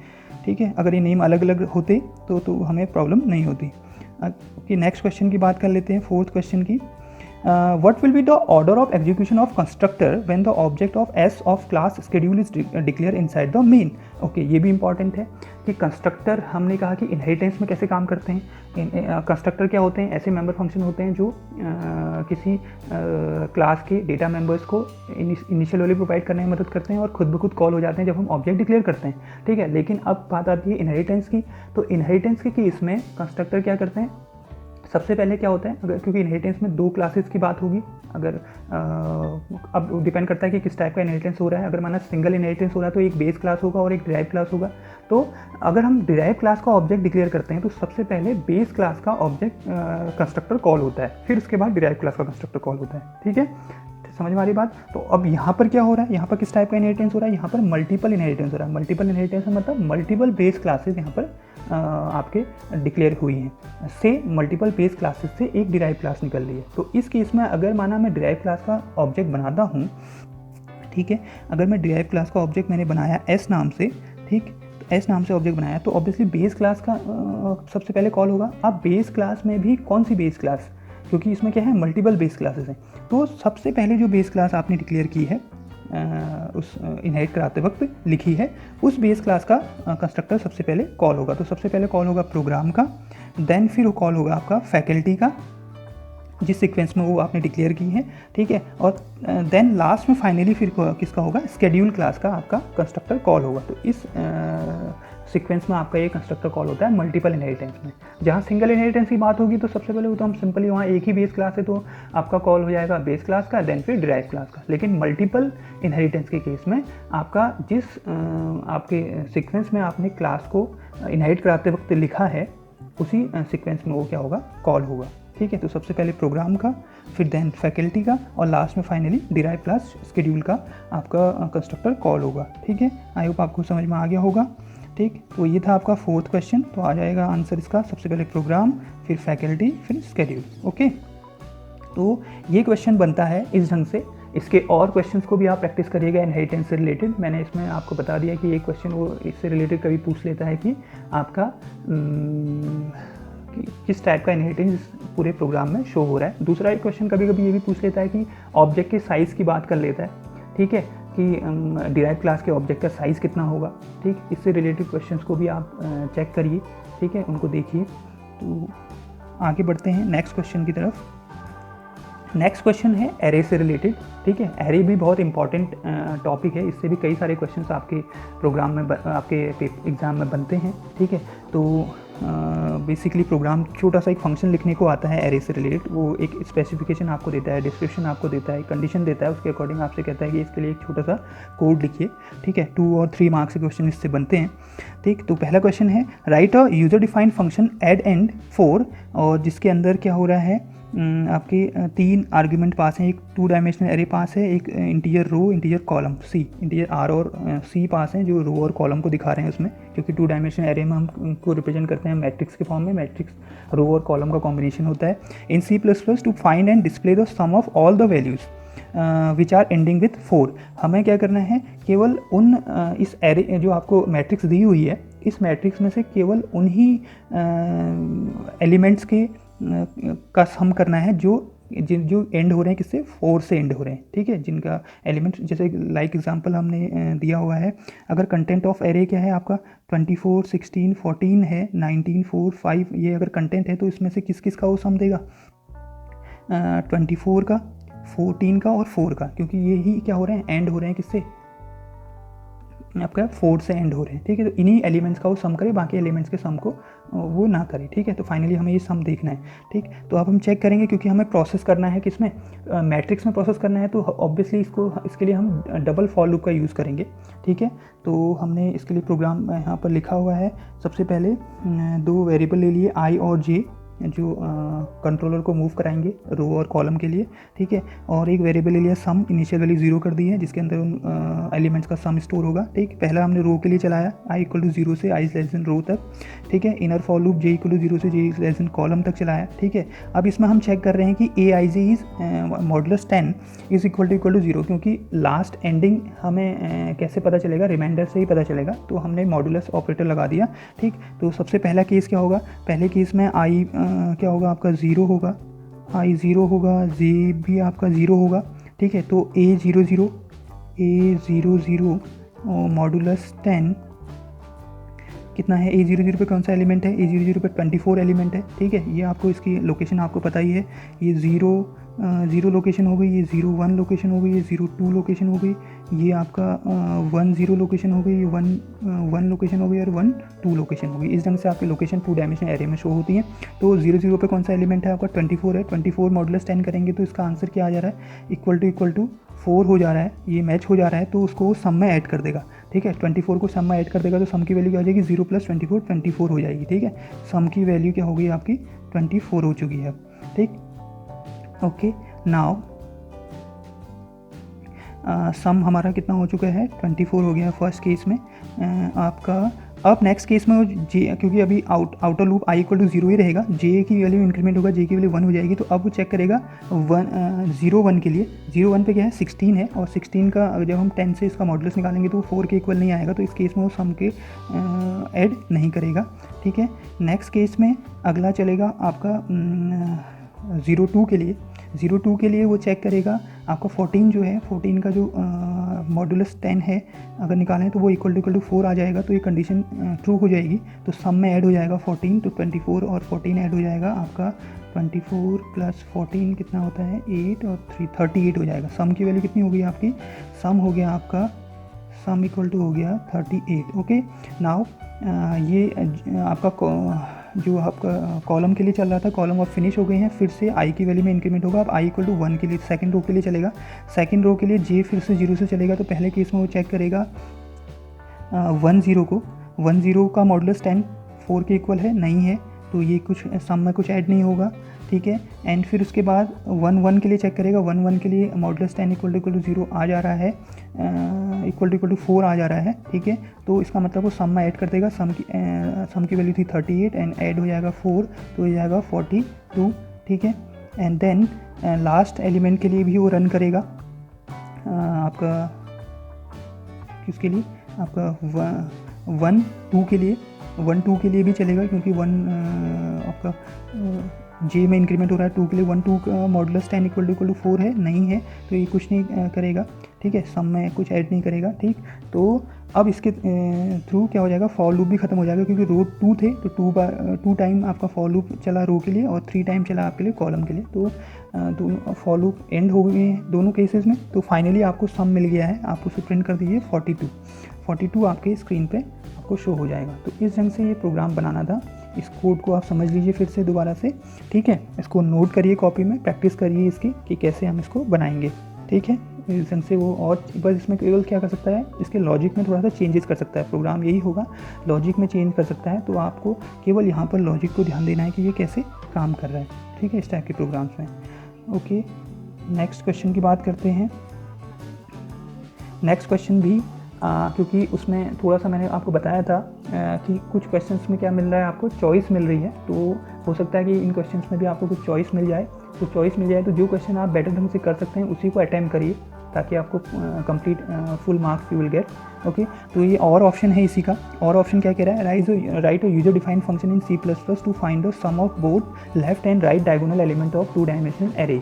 ठीक है। अगर ये नेम अलग अलग होते तो हमें प्रॉब्लम नहीं होती। ओके, नेक्स्ट क्वेश्चन की बात कर लेते हैं, फोर्थ क्वेश्चन की। What will be the order of execution of constructor when the object of S of class schedule is declared inside the main? Okay, ये भी इंपॉर्टेंट है कि कंस्ट्रक्टर, हमने कहा कि इनहेरिटेंस में कैसे काम करते हैं। कंस्ट्रक्टर क्या होते हैं, ऐसे मेंबर फंक्शन होते हैं जो किसी क्लास के डेटा मेंबर्स को इनिशियल वैल्यू प्रोवाइड करने में मदद करते हैं और खुद ब खुद कॉल हो जाते हैं जब हम ऑब्जेक्ट डिक्लेयर करते हैं, ठीक है। लेकिन अब बात आती है इनहेरिटेंस की, तो इनहेरिटेंस के केस में कंस्ट्रक्टर क्या करते हैं, सबसे पहले क्या होता है, अगर क्योंकि इनहेरिटेंस में 2 क्लासेस की बात होगी, अगर अब डिपेंड करता है कि किस टाइप का इनहेरिटेंस हो रहा है। अगर माना सिंगल इनहेरिटेंस हो रहा है तो एक बेस क्लास होगा और एक डिराइव क्लास होगा। तो अगर हम डिराइव क्लास का ऑब्जेक्ट डिक्लेयर करते हैं तो सबसे पहले बेस क्लास का ऑब्जेक्ट कंस्ट्रक्टर कॉल होता है, फिर उसके बाद डिराइव क्लास का कंस्ट्रक्टर कॉल होता है, ठीक है। समझ में आ रही बात। तो अब यहाँ पर क्या हो रहा है, यहाँ पर किस टाइप का इनहेरिटेंस हो रहा है, यहाँ पर मल्टीपल इनहेरिटेंस हो रहा है। मल्टीपल इनहेरिटेंस मतलब मल्टीपल बेस क्लासेस यहाँ पर आपके डिक्लेयर हुई हैं, से मल्टीपल बेस क्लासेस से एक डिराइव क्लास निकल रही है। तो इस केस में अगर माना मैं डिराइव क्लास का ऑब्जेक्ट बनाता हूँ, ठीक है, अगर मैं डिराइव क्लास का ऑब्जेक्ट मैंने बनाया एस नाम से, ठीक, एस नाम से ऑब्जेक्ट बनाया, तो ऑब्वियसली बेस क्लास का सबसे पहले कॉल होगा। अब बेस क्लास में भी कौन सी बेस क्लास, क्योंकि इसमें क्या है, मल्टीपल बेस क्लासेस हैं। तो सबसे पहले जो बेस क्लास आपने डिक्लेयर की है उस इनहेरिट कराते वक्त लिखी है, उस बेस क्लास का कंस्ट्रक्टर सबसे पहले कॉल होगा। तो सबसे पहले कॉल होगा प्रोग्राम का, देन फिर कॉल होगा आपका फैकल्टी का, जिस सीक्वेंस में वो आपने डिक्लेयर की है, ठीक है, और देन लास्ट में फाइनली फिर किसका होगा, स्केड्यूल क्लास का आपका कंस्ट्रक्टर कॉल होगा। तो इस सीक्वेंस में आपका ये कंस्ट्रक्टर कॉल होता है मल्टीपल इनहेरिटेंस में। जहाँ सिंगल इनहेरिटेंस की बात होगी तो सबसे पहले वो तो हम सिंपली वहाँ एक ही बेस क्लास है तो आपका कॉल हो जाएगा बेस क्लास का, देन फिर डिराइव क्लास का। लेकिन मल्टीपल इनहेरिटेंस के केस में आपका जिस आपके सीक्वेंस में आपने क्लास को इनहेरिट कराते वक्त लिखा है, उसी सीक्वेंस में वो क्या होगा, कॉल होगा। ठीक है, तो सबसे पहले प्रोग्राम का, फिर देन फैकल्टी का, और लास्ट में फाइनली डिराइव क्लास स्केड्यूल का आपका कंस्ट्रक्टर कॉल होगा। ठीक है, आई होप आपको समझ में आ गया होगा। ठीक, तो ये था आपका 4th क्वेश्चन। तो आ जाएगा आंसर इसका, सबसे पहले प्रोग्राम, फिर फैकल्टी, फिर स्केड्यूल। ओके, तो ये क्वेश्चन बनता है इस ढंग से। इसके और क्वेश्चंस को भी आप प्रैक्टिस करिएगा इनहेरिटेंस से रिलेटेड। मैंने इसमें आपको बता दिया कि एक क्वेश्चन वो इससे रिलेटेड कभी पूछ लेता है कि आपका किस टाइप का इनहेरिटेंस पूरे प्रोग्राम में शो हो रहा है। दूसरा एक क्वेश्चन कभी कभी ये भी पूछ लेता है कि ऑब्जेक्ट के साइज़ की बात कर लेता है, ठीक है, कि डिराइव क्लास के ऑब्जेक्ट का साइज़ कितना होगा। ठीक, इससे रिलेटेड क्वेश्चंस को भी आप चेक करिए, ठीक है, उनको देखिए। तो आगे बढ़ते हैं नेक्स्ट क्वेश्चन की तरफ। नेक्स्ट क्वेश्चन है एरे से रिलेटेड। ठीक है, एरे भी बहुत इंपॉर्टेंट टॉपिक है, इससे भी कई सारे क्वेश्चंस आपके प्रोग्राम में आपके एग्ज़ाम में बनते हैं। ठीक है, तो बेसिकली प्रोग्राम छोटा सा एक फंक्शन लिखने को आता है एरे से रिलेटेड। वो एक स्पेसिफिकेशन आपको देता है, डिस्क्रिप्शन आपको देता है, कंडीशन देता है, उसके अकॉर्डिंग आपसे कहता है कि इसके लिए एक छोटा सा कोड लिखिए। ठीक है, 2 और 3 मार्क्स के क्वेश्चन इससे बनते हैं। ठीक, तो पहला क्वेश्चन है write a user defined function add and 4, और जिसके अंदर क्या हो रहा है, आपके 3 आर्ग्यूमेंट पास हैं। एक 2 डायमेंशनल एरे पास है, एक integer row, integer column, C integer R और सी पास हैं जो रो और कॉलम को दिखा रहे हैं उसमें, क्योंकि 2 डायमेंशनल एरे में हम उनको रिप्रेजेंट करते हैं मैट्रिक्स के फॉर्म में। मैट्रिक्स रो और कॉलम का कॉम्बिनेशन होता है। In C++ to find and display the sum of all the values which are ending with 4, हमें क्या करना है, केवल उन इस एरे जो आपको मैट्रिक्स दी हुई है, इस मैट्रिक्स में से केवल उन्हीं एलिमेंट्स के का सम करना है जो एंड हो रहे हैं किससे, 4 से एंड हो रहे हैं। ठीक है, जिनका एलिमेंट, जैसे लाइक एग्जांपल हमने दिया हुआ है, अगर कंटेंट ऑफ एरे क्या है आपका 24, 16, 14 है, 19, 4, 5, ये अगर कंटेंट है तो इसमें से किस किस का वो सम देगा, 24 का, 14 का और 4 का, क्योंकि ये ही क्या हो रहे हैं, एंड हो रहे हैं किससे, आपका 4 से एंड हो रहे हैं। ठीक है, तो इन्हीं एलिमेंट्स का वो सम करे, बाकी एलिमेंट्स के सम को वो ना करे। ठीक है, तो फाइनली हमें ये सम देखना है। ठीक, तो अब हम चेक करेंगे, क्योंकि हमें प्रोसेस करना है किसमें, मैट्रिक्स में प्रोसेस करना है, तो ऑब्वियसली इसके लिए हम डबल फॉर लूप का यूज़ करेंगे। ठीक है, तो हमने इसके लिए प्रोग्राम यहाँ पर लिखा हुआ है। सबसे पहले 2 वेरिएबल ले लिए, आई और जे, जो कंट्रोलर को मूव कराएंगे रो और कॉलम के लिए। ठीक है, और एक वेरिएबल ले लिया सम, इनिशियल वैल्यू 0 कर दी है, जिसके अंदर उन एलिमेंट्स का सम स्टोर होगा। ठीक, पहला हमने रो के लिए चलाया, i = 0 से i < रो तक। ठीक है, इनर फॉर लूप j = 0 से j < कॉलम तक चलाया। ठीक है, अब इसमें हम चेक कर रहे हैं कि aij is modulus 10 is equal to 0, क्योंकि लास्ट एंडिंग हमें कैसे पता चलेगा, रिमाइंडर से ही पता चलेगा, तो हमने मॉडुलस ऑपरेटर लगा दिया। ठीक, तो सबसे पहला केस क्या होगा, पहले केस में i क्या होगा आपका 0 होगा, i 0 होगा, j भी आपका 0 होगा। ठीक है, तो a 0 0 मॉडुलस 10 कितना है, a 0 0 पे कौन सा एलिमेंट है, a 0 0 पे 24 एलिमेंट है। ठीक है, ये आपको इसकी लोकेशन आपको पता ही है, ये 0 लोकेशन हो गई, ये 0 1 लोकेशन हो गई, ये 0 2 लोकेशन हो गई, ये आपका 1 0 लोकेशन हो गई, ये 1 1 लोकेशन हो गई और 1 2 लोकेशन हो गई। इस ढंग से आपकी लोकेशन 2 डायमेंशनल एरे में शो होती है। तो 0 0 पे कौन सा एलिमेंट है आपका 24 है, 24 मॉडुलस 10 करेंगे तो इसका आंसर क्या आ जा रहा है, इक्वल टू 4 हो जा रहा है, ये मैच हो जा रहा है, तो उसको सम में ऐड कर देगा। ठीक है, 24 को सम में ऐड कर देगा, तो सम की वैल्यू क्या हो जाएगी, 0 + 24 24 हो जाएगी। ठीक है, सम की वैल्यू क्या हो गई आपकी 24 हो चुकी है। ठीक, ओके, नाउ सम हमारा कितना हो चुका है, 24 हो गया फर्स्ट केस में आपका। अब नेक्स्ट केस में जे, क्योंकि अभी आउटर लूप i = 0 ही रहेगा, जे की वैल्यू इंक्रीमेंट होगा, जे की वैल्यू 1 हो जाएगी, तो अब वो चेक करेगा 0 1 के लिए। 0 1 पे क्या है 16 है, और 16 का जब हम 10 से इसका मॉडुलस निकालेंगे तो वो 4 के इक्वल नहीं आएगा, तो इस केस में वो सम के ऐड नहीं करेगा। ठीक है, नेक्स्ट केस में अगला चलेगा आपका 02 के लिए, 02 के लिए वो चेक करेगा आपका 14 जो है, 14 का जो मॉडुलस 10 है अगर निकालें तो वो इक्वल टू 4 आ जाएगा, तो ये कंडीशन ट्रू हो जाएगी। तो सम में ऐड हो जाएगा 14, तो 24 और 14 ऐड हो जाएगा आपका 24 प्लस 14 कितना होता है 8 और 3 38 हो जाएगा। सम की वैल्यू कितनी हो गई आपकी, सम हो गया आपका, सम इक्वल टू हो गया 38। ओके, नाउ ये आपका जो आपका कॉलम के लिए चल रहा था, कॉलम अब फिनिश हो गए हैं, फिर से आई की वैल्यू में इंक्रीमेंट होगा। अब आई इक्वल टू 1 के लिए सेकंड रो के लिए चलेगा, सेकंड रो के लिए जे फिर से 0 से चलेगा। तो पहले केस में वो चेक करेगा 10 को, 10 का मॉडुलस 10 4 के इक्वल है, नहीं है, तो ये कुछ सम में कुछ ऐड नहीं होगा, ठीक है। एंड फिर उसके बाद 1 के लिए चेक करेगा, 1 के लिए मॉडुलस 10 इक्वल टू 0 आ जा रहा है, इक्वल टू 4 आ जा रहा है, ठीक है। तो इसका मतलब वो सम में ऐड कर देगा, सम की वैल्यू थी 38 एंड ऐड हो जाएगा 4, तो हो जाएगा 42, ठीक है। एंड देन लास्ट एलिमेंट के लिए भी वो रन करेगा आपका, किसके लिए, आपका 1 2 के लिए, 1 2 के लिए भी चलेगा, क्योंकि 1 आपका जे में इंक्रीमेंट हो रहा है 2 के लिए। 1 2 का मॉडुलस 10 इक्वल टू 4 है, नहीं है, तो ये कुछ नहीं करेगा, ठीक है, सम में कुछ ऐड नहीं करेगा, ठीक। तो अब इसके थ्रू क्या हो जाएगा, फॉर लूप भी खत्म हो जाएगा, क्योंकि रो 2 थे तो 2 टाइम आपका फॉर लूप चला रो के लिए और 3 टाइम चला आपके लिए कॉलम के लिए। तो फॉर लूप एंड हो गए हैं दोनों केसेस में। तो फाइनली आपको सम मिल गया है, आप उसे प्रिंट कर दीजिए 42 आपके स्क्रीन पे आपको शो हो जाएगा। तो इस ढंग से ये प्रोग्राम बनाना था। इस कोड को आप समझ लीजिए फिर से दोबारा से, ठीक है। इसको नोट करिए कॉपी में, प्रैक्टिस करिए इसकी कि कैसे हम इसको बनाएंगे, ठीक है। इस ढंग से वो, और बस इसमें केवल क्या कर सकता है, इसके लॉजिक में थोड़ा सा चेंजेस कर सकता है प्रोग्राम, यही होगा, लॉजिक में चेंज कर सकता है। तो आपको केवल यहाँ पर लॉजिक को ध्यान देना है कि ये कैसे काम कर रहा है, ठीक है, इस टाइप के प्रोग्राम्स में। ओके, नेक्स्ट क्वेश्चन की बात करते हैं। नेक्स्ट क्वेश्चन भी क्योंकि उसमें थोड़ा सा मैंने आपको बताया था कि कुछ क्वेश्चंस में क्या मिल रहा है, आपको चॉइस मिल रही है। तो हो सकता है कि इन क्वेश्चंस में भी आपको कुछ चॉइस मिल जाए। तो चॉइस मिल जाए तो जो क्वेश्चन आप बेटर ढंग से कर सकते हैं उसी को अटेम्प्ट करिए, ताकि आपको complete full marks you will get. Okay, तो ये और ऑप्शन है इसी का। और ऑप्शन क्या कह रहा है, write a user defined function in C++ to find the sum of both left and right diagonal element of 2 dimensional array.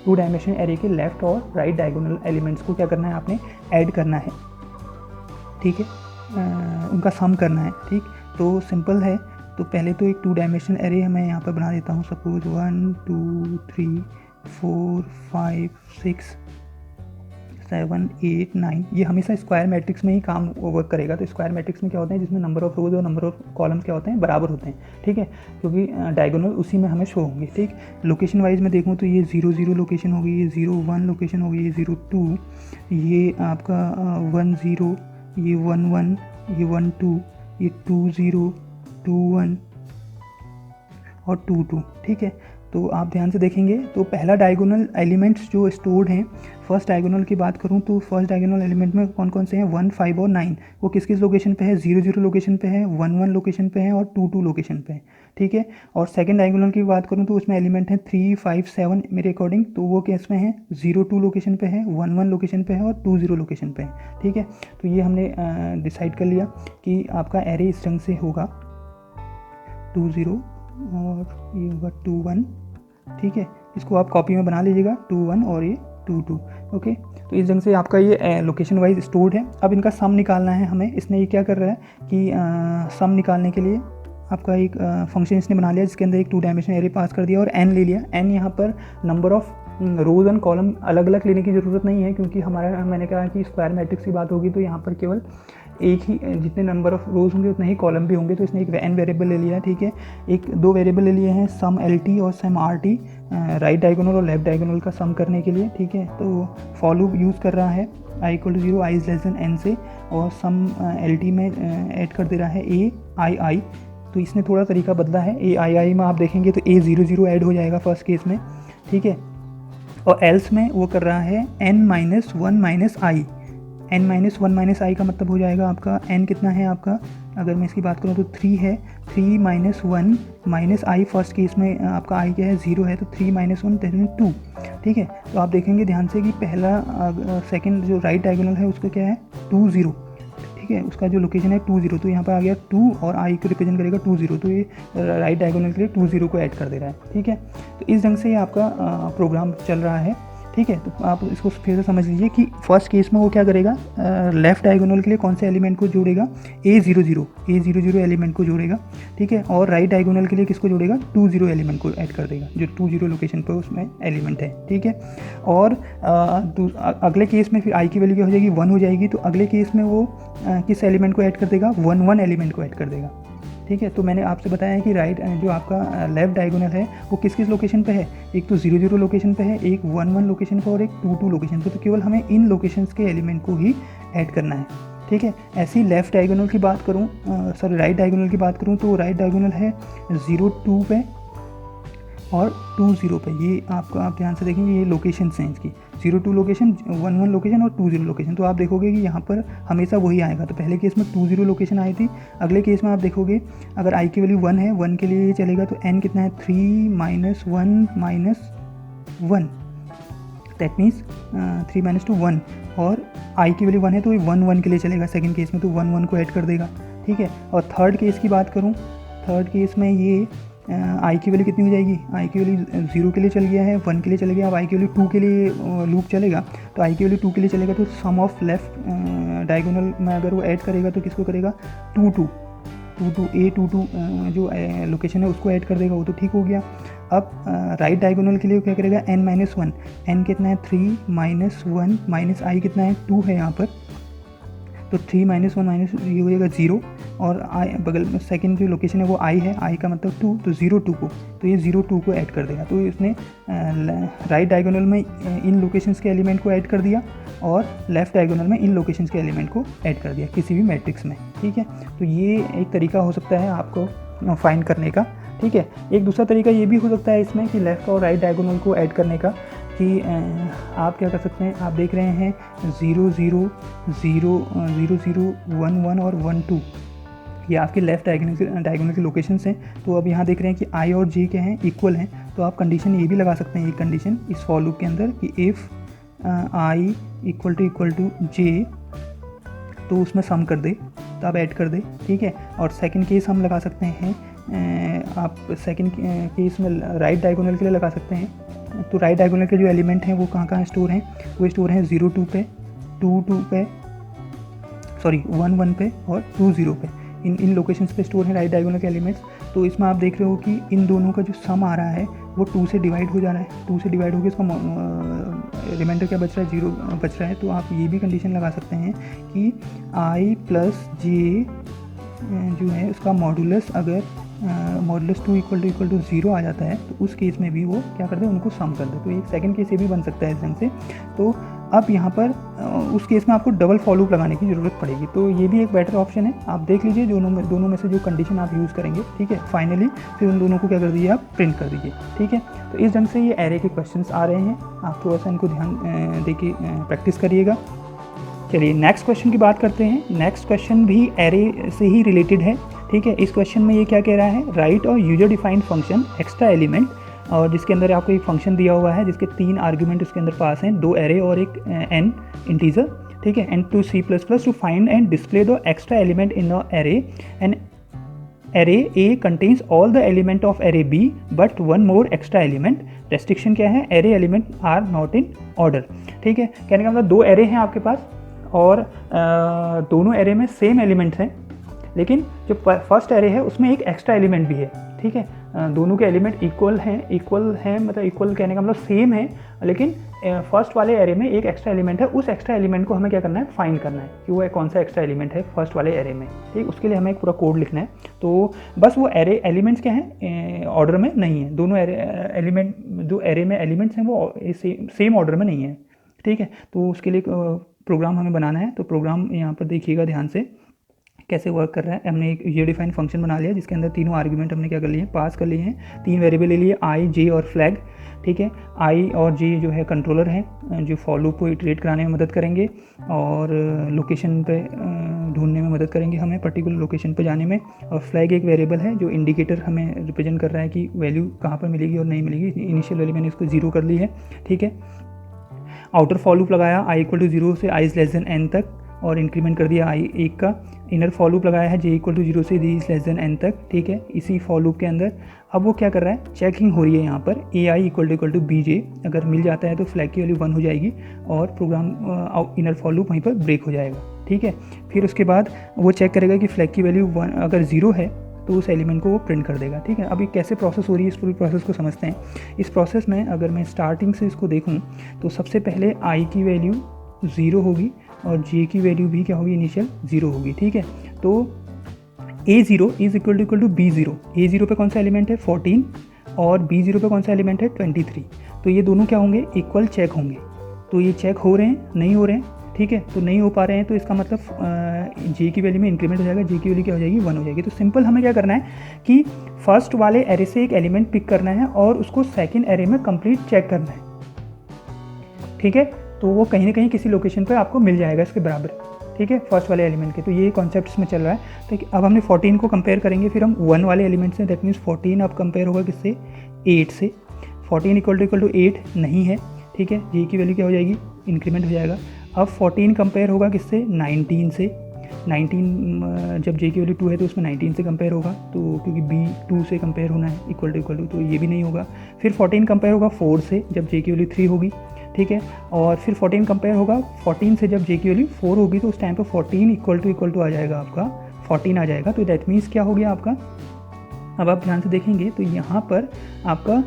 2 dimensional array के लेफ्ट और राइट डायगोनल एलिमेंट्स को क्या करना है, आपने ऐड करना है, ठीक है, उनका सम करना है, ठीक। तो सिंपल है। तो पहले तो एक 2 डायमेंशनल एरे मैं यहाँ पर बना देता हूँ, सपोज 1 2 3 4 5 6 7 8 9। ये हमेशा स्क्वायर मैट्रिक्स में ही काम वर्क करेगा। तो स्क्वायर मैट्रिक्स में क्या होता है, जिसमें नंबर ऑफ रोज और नंबर ऑफ कॉलम्स क्या होते हैं, बराबर होते हैं, ठीक है, क्योंकि डायगोनल उसी में हमें शो होंगे, ठीक। लोकेशन वाइज में देखूँ तो ये 0 0 लोकेशन हो गई, ये 0 1 लोकेशन हो गई, ये 0 2, ये आपका 1 0, ये 1 1, ये 1 2, ये 2 0 2 1 और 2 2, ठीक है। तो आप ध्यान से देखेंगे तो पहला डायगोनल एलिमेंट्स जो स्टोर्ड हैं, फर्स्ट डायगोनल की बात करूं तो फर्स्ट डायगोनल एलिमेंट में कौन कौन से हैं, 1 5 और 9। वो किस किस लोकेशन पे है, 0 0 लोकेशन पे है, 1 1 लोकेशन पे है और 2 2 लोकेशन पे है, ठीक है। और सेकंड डायगोनल की बात करूं तो उसमें एलिमेंट है 3 5 7 मेरे अकॉर्डिंग। तो वो केस में है 0 2 लोकेशन पे है, 1 1 लोकेशन पे है और 2 0 लोकेशन पे है, ठीक है। तो ये हमने डिसाइड कर लिया कि आपका एरे इस ढंग से होगा 2 0 और ये होगा 2 1, ठीक है। इसको आप कॉपी में बना लीजिएगा 2 1 और ये 2 2। ओके, तो इस ढंग से आपका ये लोकेशन वाइज स्टोर्ड है। अब इनका सम निकालना है हमें। इसने ये क्या कर रहा है कि सम निकालने के लिए आपका एक फंक्शन इसने बना लिया, जिसके अंदर एक 2 डायमेंशनल एरे पास कर दिया और n ले लिया। n यहाँ पर number of rose and column अलग अलग लेने की ज़रूरत नहीं है, क्योंकि हमारा, मैंने कहा कि स्क्वायर मैट्रिक्स की बात होगी तो यहाँ पर केवल एक ही, जितने नंबर ऑफ रोज होंगे उतने ही कॉलम भी होंगे। तो इसने एक n वेरिएबल ले लिया है, ठीक है। एक 2 वेरिएबल ले लिए हैं, सम LT और सम RT, राइट डायगोनल और लेफ्ट डायगोनल का सम करने के लिए, ठीक है। तो फॉर लूप यूज़ कर रहा है i = 0 i n से, और सम LT में ऐड कर दे रहा है a i। तो इसने थोड़ा तरीका बदला है। a में आप देखेंगे तो a 0 0 ऐड हो जाएगा फर्स्ट केस में, ठीक है। और एल्स में वो कर रहा है n - 1 - i। n - 1 - i का मतलब हो जाएगा आपका n कितना है आपका, अगर मैं इसकी बात करूँ तो 3 है। 3 - 1 - i, फर्स्ट केस में आपका i क्या है, 0 है, तो 3 - 1 दैट मीन 2, ठीक है। तो आप देखेंगे ध्यान से कि पहला सेकंड जो राइट डायगोनल है उसका क्या है 2 0, ठीक ठीक है, उसका जो लोकेशन है 20, तो यहाँ पर आ गया 2 और आई को रिप्रेजेंट करेगा 20, तो ये राइट डायगोनल के लिए 20 को ऐड कर दे रहा है। ठीक है, तो इस ढंग से ये आपका प्रोग्राम चल रहा है। ठीक है, तो आप इसको फिर से समझ लीजिए कि फर्स्ट केस में वो क्या करेगा, लेफ़्ट डायगोनल के लिए कौन से एलिमेंट को जोड़ेगा, A00 एलिमेंट को जोड़ेगा। ठीक है, और राइट डायगोनल के लिए किसको जोड़ेगा, 20 एलिमेंट को ऐड कर देगा, जो 20 लोकेशन पर उसमें एलिमेंट है। ठीक है, और अगले केस में फिर आई की वैल्यू क्या हो जाएगी, 1 हो जाएगी, तो अगले केस में वो किस एलिमेंट को ऐड कर देगा, 1 एलिमेंट को ऐड कर देगा। ठीक है, तो मैंने आपसे बताया है कि राइट जो आपका लेफ़्ट डायगोनल है वो किस किस लोकेशन पे है, एक तो 00 लोकेशन पे है, एक 11 लोकेशन पे और एक 22 लोकेशन पे, तो केवल हमें इन लोकेशंस के एलिमेंट को ही ऐड करना है। ठीक है, ऐसी लेफ़्ट डायगोनल की बात करूँ, सॉरी राइट डायगोनल की बात करूँ, तो राइट डायगोनल है 02 पे और 20 पे। ये आपका आप ध्यान से देखेंगे, ये लोकेशंस हैं इसकी, 02 लोकेशन, 11 लोकेशन और 20 लोकेशन। तो आप देखोगे कि यहाँ पर हमेशा वही आएगा। तो पहले केस में 20 लोकेशन आई थी, अगले केस में आप देखोगे अगर आई की वैल्यू 1 है, 1 के लिए ये चलेगा, तो n कितना है, 3 - 1 दैट मीन्स 3 - 2 1, और आई की वैल्यू 1 है तो ये 1 के लिए चलेगा सेकेंड केस में, तो 1 को ऐड कर देगा। ठीक है, और थर्ड केस की बात करूँ, थर्ड केस में ये आई की वैल्यू कितनी हो जाएगी, आई की वैल्यू 0 के लिए चल गया है, 1 के लिए चले गया, अब आई की वैल्यू 2 के लिए लूप चलेगा, तो आई की वैल्यू 2 के लिए चलेगा, तो सम ऑफ लेफ़्ट डायगोनल में अगर वो ऐड करेगा तो किसको करेगा, 22 A22 जो लोकेशन है उसको ऐड कर देगा, वो तो ठीक हो गया। अब राइट डायगोनल के लिए क्या करेगा, n-1, n कितना है, 3 - 1 माइनस आई कितना है, 2 है यहाँ पर, तो 3 - 1 माइनस ये हो जाएगा 0, और आई बगल में सेकंड जो लोकेशन है वो आई है, आई का मतलब 2, तो 02 को, तो ये 02 को ऐड कर देगा। तो इसने राइट डायगोनल में इन लोकेशंस के एलिमेंट को ऐड कर दिया और लेफ़्ट डायगोनल में इन लोकेशंस के एलिमेंट को ऐड कर दिया किसी भी मैट्रिक्स में। ठीक है, तो ये एक तरीका हो सकता है आपको फाइंड करने का। ठीक है, एक दूसरा तरीका ये भी हो सकता है इसमें कि लेफ़्ट और राइट डायगोनल को ऐड करने का, कि आप क्या कर सकते हैं, आप देख रहे हैं 0 0 0 0 0 1 1 और 1 2, ये आपके लेफ़्ट डायगोनल के लोकेशंस हैं। तो अब यहाँ देख रहे हैं कि आई और जे क्या हैं, इक्वल हैं, तो आप कंडीशन ये भी लगा सकते हैं, एक कंडीशन इस फॉर लूप के अंदर कि इफ़ आई इक्वल टू जे, तो उसमें सम कर दे, तो आप ऐड कर दे। ठीक है, और सेकंड केस हम लगा सकते हैं, आप सेकंड केस में राइट डायगोनल के लिए लगा सकते हैं। तो राइट डायगोनल के जो एलिमेंट हैं वो कहाँ स्टोर हैं, वो स्टोर हैं 02 पे, 22 पे, सॉरी 11 पे और 20 पे, इन लोकेशंस पे स्टोर हैं राइट डायगोनल के एलिमेंट्स। तो इसमें आप देख रहे हो कि इन दोनों का जो सम आ रहा है वो 2 से डिवाइड हो जा रहा है, 2 से डिवाइड होकर इसका रिमाइंडर क्या बच रहा है, 0 बच रहा है। तो आप ये भी कंडीशन लगा सकते हैं कि आई प्लस जे जो है उसका मॉडुलस अगर मॉडुलस 2 इक्वल टू 0 आ जाता है, तो उस केस में भी वो क्या कर दे, उनको सम कर दे। तो एक सेकंड केस ये भी बन सकता है इस ढंग से। तो अब यहाँ पर उस केस में आपको डबल फॉर लूप लगाने की ज़रूरत पड़ेगी, तो ये भी एक बेटर ऑप्शन है। आप देख लीजिए दोनों में से जो कंडीशन आप यूज़ करेंगे। ठीक है, फाइनली फिर उन दोनों को क्या कर दीजिए, आप प्रिंट कर दीजिए। ठीक है, तो इस ढंग से ये एरे के क्वेश्चंस आ रहे हैं, आप थोड़ा सा इनको ध्यान दे के प्रैक्टिस करिएगा। चलिए नेक्स्ट क्वेश्चन की बात करते हैं। नेक्स्ट क्वेश्चन भी एरे से ही रिलेटेड है। ठीक है, इस क्वेश्चन में ये क्या कह रहा है, राइट और user defined function extra element, और जिसके अंदर आपको एक फंक्शन दिया हुआ है जिसके 3 आर्ग्यूमेंट उसके अंदर पास हैं, 2 एरे और एक एन इंटीजर। ठीक है, and to C++ to find and display the extra element in the array, and array A contains all the element of array B but 1 more extra element. Restriction क्या है, array element are not in order. ठीक है, कहने का मतलब 2 array हैं आपके पास और दोनों एरे में सेम एलिमेंट्स हैं, लेकिन जो फर्स्ट एरे है उसमें एक एक्स्ट्रा एलिमेंट भी है। ठीक है, दोनों के एलिमेंट इक्वल हैं मतलब इक्वल कहने का मतलब सेम है, लेकिन फर्स्ट वाले एरे में एक एक्स्ट्रा एलिमेंट है। उस एक्स्ट्रा एलिमेंट को हमें क्या करना है, फाइंड करना है कि वो कौन सा एक्स्ट्रा एलिमेंट है फर्स्ट वाले एरे में। ठीक, उसके लिए हमें एक पूरा कोड लिखना है। तो बस वो एरे एलिमेंट्स क्या हैं, ऑर्डर में नहीं है। दोनों एलिमेंट जो एरे में एलिमेंट्स हैं वो सेम ऑर्डर में नहीं है। ठीक है, तो उसके लिए प्रोग्राम हमें बनाना है। तो प्रोग्राम यहाँ पर देखिएगा ध्यान से कैसे वर्क कर रहा है। हमने एक यूजर डिफाइंड फंक्शन बना लिया जिसके अंदर तीनों आर्ग्यूमेंट हमने क्या कर लिए हैं, पास कर लिए हैं। 3 वेरिएबल ले लिए, आई, जे और फ्लैग। ठीक है, आई और जे जो है कंट्रोलर हैं जो फॉर लूप को इटरेट कराने में मदद करेंगे और लोकेशन पे ढूंढने में मदद करेंगे हमें, पर्टिकुलर लोकेशन पे जाने में। और फ्लैग एक वेरिएबल है जो इंडिकेटर हमें रिप्रेजेंट कर रहा है कि वैल्यू कहाँ पर मिलेगी और नहीं मिलेगी। इनिशियल वैल्यू मैंने इसको 0 कर ली है। ठीक है, आउटर फॉर लूप लगाया i = 0 से i n तक, और इंक्रीमेंट कर दिया आई 1 का। इनर फॉर लूप लगाया है j इक्वल टू 0 से d लेस देन n तक, ठीक है, इसी फॉर लूप के अंदर। अब वो क्या कर रहा है, चेकिंग हो रही है यहाँ पर ai इक्वल टू bj, अगर मिल जाता है तो फ्लैग की वैल्यू 1 हो जाएगी और प्रोग्राम इनर फॉर लूप वहीं पर ब्रेक हो जाएगा, ठीक है। फिर उसके बाद वो चेक करेगा कि फ्लैग की वैल्यू 1 अगर 0 है तो उस एलिमेंट को वो प्रिंट कर देगा, ठीक है। अब ये कैसे प्रोसेस हो रही है, इस पूरी प्रोसेस को समझते हैं। इस प्रोसेस में अगर मैं स्टार्टिंग से इसको देखूँ तो सबसे पहले i की वैल्यू 0 होगी और j की वैल्यू भी क्या होगी, इनिशियल 0 होगी, ठीक है। तो a0 is equal to b0, a0 पे कौन सा एलिमेंट है 14 और b0 पे कौन सा एलिमेंट है 23। तो ये दोनों क्या होंगे, इक्वल चेक होंगे। तो ये चेक हो रहे हैं, नहीं हो रहे हैं, ठीक है। तो नहीं हो पा रहे हैं तो इसका मतलब j की वैल्यू में इंक्रीमेंट हो जाएगा, j की वैल्यू क्या हो जाएगी 1 हो जाएगी। तो सिंपल हमें क्या करना है कि फर्स्ट वाले एरे से एक एलिमेंट पिक करना है और उसको सेकंड एरे में कंप्लीट चेक करना है, ठीक है। तो वो कहीं ना कहीं किसी लोकेशन पर आपको मिल जाएगा इसके बराबर, ठीक है, फर्स्ट वाले एलिमेंट के। तो ये कॉन्सेप्ट में चल रहा है। तो अब हमने 14 को कंपेयर करेंगे फिर हम 1 वाले एलिमेंट से, दैट मीन्स 14 अब कंपेयर होगा किससे, 8 से। 14 इक्वल टू 8 नहीं है, ठीक है, j की वैल्यू क्या हो जाएगी, इंक्रीमेंट हो जाएगा। अब 14 कंपेयर होगा किससे, 19 से। 19 जब j की वैल्यू 2 है तो उसमें 19 से कंपेयर होगा, तो क्योंकि b 2 से कंपेयर होना है इक्वल टू, तो ये भी नहीं होगा। फिर 14 कंपेयर होगा 4 से जब j की वैल्यू 3 होगी, ठीक है। और फिर 14 कंपेयर होगा 14 से जब j की वैल्यू 4 होगी, तो उस टाइम पर 14 इक्वल टू आ जाएगा आपका 14 आ जाएगा। तो दैट मीन्स क्या हो गया आपका, अब आप ध्यान से देखेंगे तो यहाँ पर आपका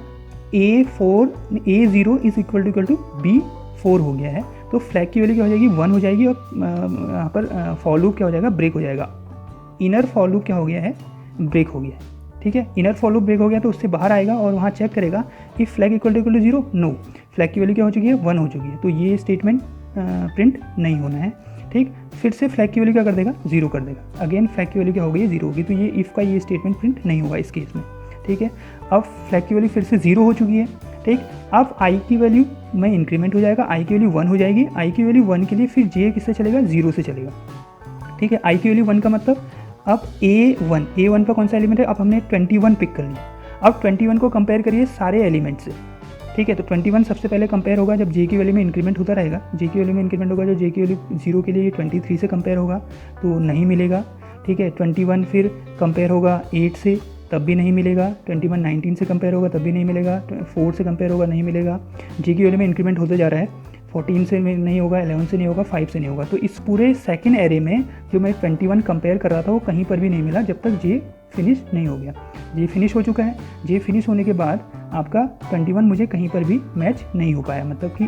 a0 is equal to b4 हो गया है। तो फ्लैग की वैल्यू क्या हो जाएगी 1 हो जाएगी और यहाँ पर फॉर लूप क्या हो जाएगा, ब्रेक हो जाएगा। इनर फॉर लूप क्या हो गया है, ब्रेक हो गया है, ठीक है। इनर फॉर लूप ब्रेक हो गया तो उससे बाहर आएगा और वहाँ चेक करेगा कि flag equal to 0, no, flag की वैल्यू क्या हो चुकी है 1 हो चुकी है। तो ये स्टेटमेंट प्रिंट नहीं होना है, ठीक। फिर से फ्लैग की वैल्यू क्या कर देगा, 0 कर देगा। अगेन फ्लैग की वैल्यू क्या हो गई, 0 होगी। तो ये इफ़ का ये स्टेटमेंट प्रिंट नहीं होगा इस केस में, ठीक है। अब फ्लैग की वैल्यू फिर से 0 हो चुकी है, ठीक। अब i की वैल्यू में इंक्रीमेंट हो जाएगा, i की वैल्यू 1 हो जाएगी। i की वैल्यू 1 के लिए फिर j किससे चलेगा, 0 से चलेगा, ठीक है। i की वैल्यू 1 का मतलब अब a1 पर कौन सा एलिमेंट है, अब हमने 21 पिक कर लिया। अब 21 को कंपेयर करिए सारे एलिमेंट से, ठीक है। तो 21 सबसे पहले कंपेयर होगा जब j की वैल्यू में इंक्रीमेंट होता रहेगा, j की वैल्यू में इंक्रीमेंट होगा, जो j की वैल्यू 0 के लिए 23 से कंपेयर होगा तो नहीं मिलेगा, ठीक है। 21 फिर कंपेयर होगा 8 से, तब भी नहीं मिलेगा। 21 19 से कंपेयर होगा तब भी नहीं मिलेगा। 4 से कंपेयर होगा, नहीं मिलेगा। j की वैल्यू में इंक्रीमेंट होते जा रहा है, 14 से नहीं होगा, 11 से नहीं होगा, 5 से नहीं होगा। तो इस पूरे सेकंड एरे में जो मैं 21 कंपेयर कर रहा था वो कहीं पर भी नहीं मिला जब तक j फिनिश नहीं हो गया। j फिनिश हो चुका है, j फिनिश होने के बाद आपका 21 मुझे कहीं पर भी मैच नहीं हो पाया, मतलब कि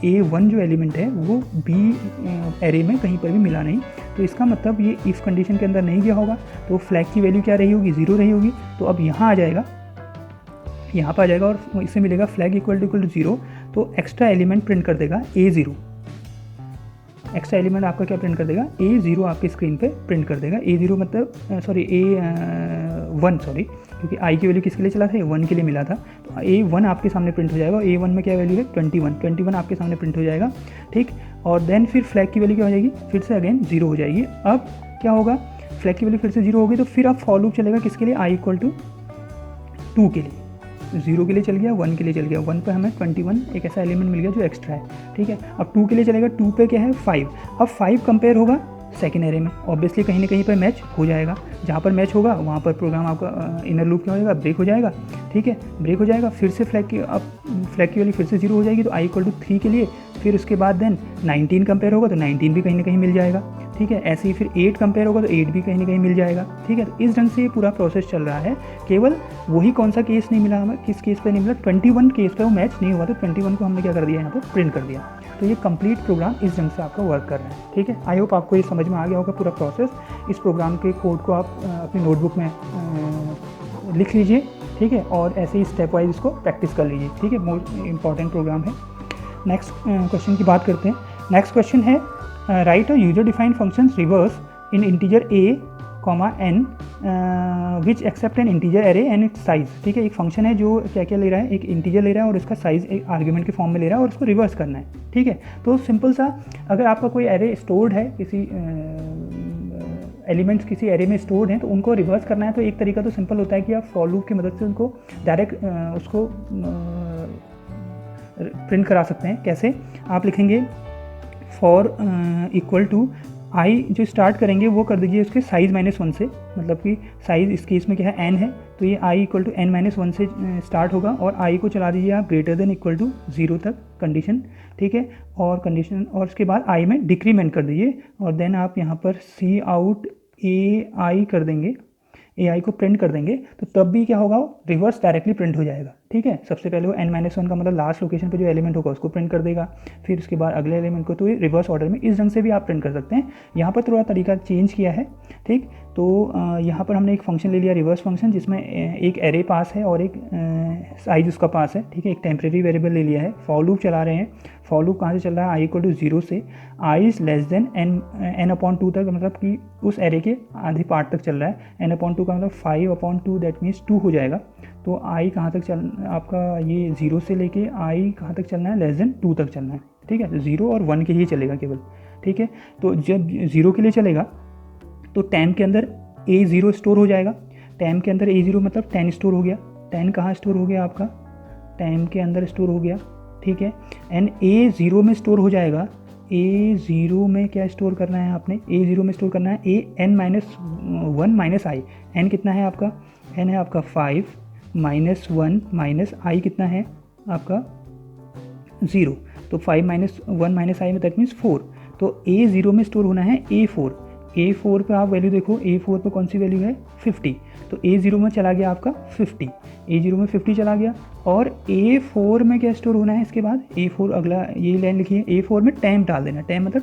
a1 जो एलिमेंट है वो b एरे में कहीं पर भी मिला नहीं। तो इसका मतलब ये इफ़ कंडीशन के अंदर नहीं गया होगा, तो फ्लैग की वैल्यू क्या रही होगी, 0 रही होगी। तो अब यहाँ आ जाएगा, यहाँ पर आ जाएगा और इससे मिलेगा फ्लैग इक्वल टू 0, तो एक्स्ट्रा एलिमेंट प्रिंट कर देगा a0। एक्स्ट्रा एलिमेंट आपका क्या प्रिंट कर देगा, a0 आपके स्क्रीन पे प्रिंट कर देगा। a0 मतलब a1 सॉरी, क्योंकि i की वैल्यू किसके लिए चला था, 1 के लिए मिला था। तो a1 आपके सामने प्रिंट हो जाएगा। a1 में क्या वैल्यू है 21 आपके सामने प्रिंट हो जाएगा, ठीक। और देन फिर फ्लैग की वैल्यू क्या हो जाएगी, फिर से अगेन 0 हो जाएगी। अब क्या होगा, फ्लैग की वैल्यू फिर से 0 होगी तो फिर अब फॉर लूप चलेगा किसके लिए, i इक्वल टू 2 के लिए। 0 के लिए चल गया, 1 के लिए चल गया। 1 पे हमें 21 एक ऐसा एलिमेंट मिल गया जो एक्स्ट्रा है, ठीक है। अब 2 के लिए चलेगा, 2 पे क्या है 5। अब 5 कंपेयर होगा सेकेंड एरे में, ऑब्वियसली कहीं ना कहीं पर मैच हो जाएगा। जहाँ पर मैच होगा वहाँ पर प्रोग्राम आपका इनर लूप क्या हो जाएगा, ब्रेक हो जाएगा, ठीक है, ब्रेक हो जाएगा। फिर से फ्लैग की वैल्यू फिर से 0 हो जाएगी, तो i इक्वल टू 3 के लिए। फिर उसके बाद देन 19 कंपेयर होगा तो 19 भी कहीं ना कहीं मिल जाएगा, ठीक है। ऐसे ही फिर 8 कंपेयर होगा तो 8 भी कहीं ना कहीं मिल जाएगा, ठीक है। तो इस ढंग से ये पूरा प्रोसेस चल रहा है। केवल वही कौन सा केस नहीं मिला हमें, किस केस पे नहीं मिला, 21 केस पे वो मैच नहीं हुआ, तो 21 को हमने क्या कर दिया, यहाँ पर प्रिंट कर दिया। तो ये कंप्लीट प्रोग्राम इस ढंग से आपका वर्क कर रहा है, ठीक है। आई होप आपको ये समझ में आ गया होगा पूरा प्रोसेस। इस प्रोग्राम के कोड को आप अपनी नोटबुक में लिख लीजिए, ठीक है, और ऐसे ही स्टेप वाइज इसको प्रैक्टिस कर लीजिए, ठीक है। मोस्ट इंपॉर्टेंट प्रोग्राम है। नेक्स्ट क्वेश्चन की बात करते हैं। नेक्स्ट क्वेश्चन है write a user defined function reverse in integer a, n which accept an integer array and its size, ठीक है। एक फंक्शन है जो क्या क्या ले रहा है, एक इंटीजर ले रहा है और उसका साइज एक आर्ग्यूमेंट के फॉर्म में ले रहा है और उसको रिवर्स करना है, ठीक है। तो सिंपल सा, अगर आपका कोई एरे स्टोर्ड है, किसी एलिमेंट्स किसी एरे में स्टोर्ड हैं, तो उनको रिवर्स करना है। तो एक तरीका तो सिंपल होता है कि आप फॉर लूप की मदद से उनको डायरेक्ट उसको प्रिंट करा सकते हैं। कैसे, आप लिखेंगे फॉर इक्वल टू आई जो स्टार्ट करेंगे वो कर दीजिए उसके साइज़ -1 से, मतलब कि साइज़ इस केस में क्या है n है, तो ये i = n-1 से स्टार्ट होगा और i को चला दीजिए आप > 0 तक कंडीशन, ठीक है। और कंडीशन और उसके बाद i में डिक्रीमेंट कर दीजिए और देन आप यहाँ पर सी आउट ai कर देंगे, ai को प्रिंट कर देंगे, तो तब भी क्या होगा, रिवर्स डायरेक्टली प्रिंट हो जाएगा, ठीक है। सबसे पहले वो n-1 का मतलब लास्ट लोकेशन पे जो एलिमेंट होगा उसको प्रिंट कर देगा, फिर उसके बाद अगले एलिमेंट को, तो ये रिवर्स ऑर्डर में इस ढंग से भी आप प्रिंट कर सकते हैं। यहाँ पर थोड़ा तरीका चेंज किया है, ठीक। तो यहाँ पर हमने एक फंक्शन ले लिया रिवर्स फंक्शन, जिसमें एक एरे पास है और एक साइज उसका पास है, ठीक है। एक टेम्प्रेरी वेरिएबल ले लिया है, फॉर लूप चला रहे हैं। फॉर लूप कहाँ से चल रहा है, i = 0 से i n n/2 तक, मतलब कि उस एरे के आधे पार्ट तक चल रहा है। n/2 का मतलब 5/2, दैट मीन्स 2 हो जाएगा। तो i कहाँ तक चल आपका, ये 0 से लेके i कहाँ तक चलना है, <2 तक चलना है, ठीक है। 0 और 1 के लिए चलेगा केवल, ठीक है। तो जब 0 के लिए चलेगा तो टैम के अंदर a0 स्टोर हो जाएगा। टैम के अंदर a0 मतलब 10 स्टोर हो गया। 10 कहाँ स्टोर हो गया आपका, टैम के अंदर स्टोर हो गया, ठीक है। एंड a0 में स्टोर हो जाएगा। a0 में क्या स्टोर करना है आपने, a0 में स्टोर करना है n-1 - i। n कितना है आपका, n है आपका 5 -1 - i कितना है आपका 0, तो 5 -1 - i में दैट मीन्स 4। तो a0 में स्टोर होना है a4 पे आप वैल्यू देखो, a4 पे कौन सी वैल्यू है 50, तो a0 में चला गया आपका 50, a0 में 50 चला गया। और a4 में क्या स्टोर होना है इसके बाद, a4 अगला ये लाइन लिखिए, a4 में टैम डाल देना, टैम मतलब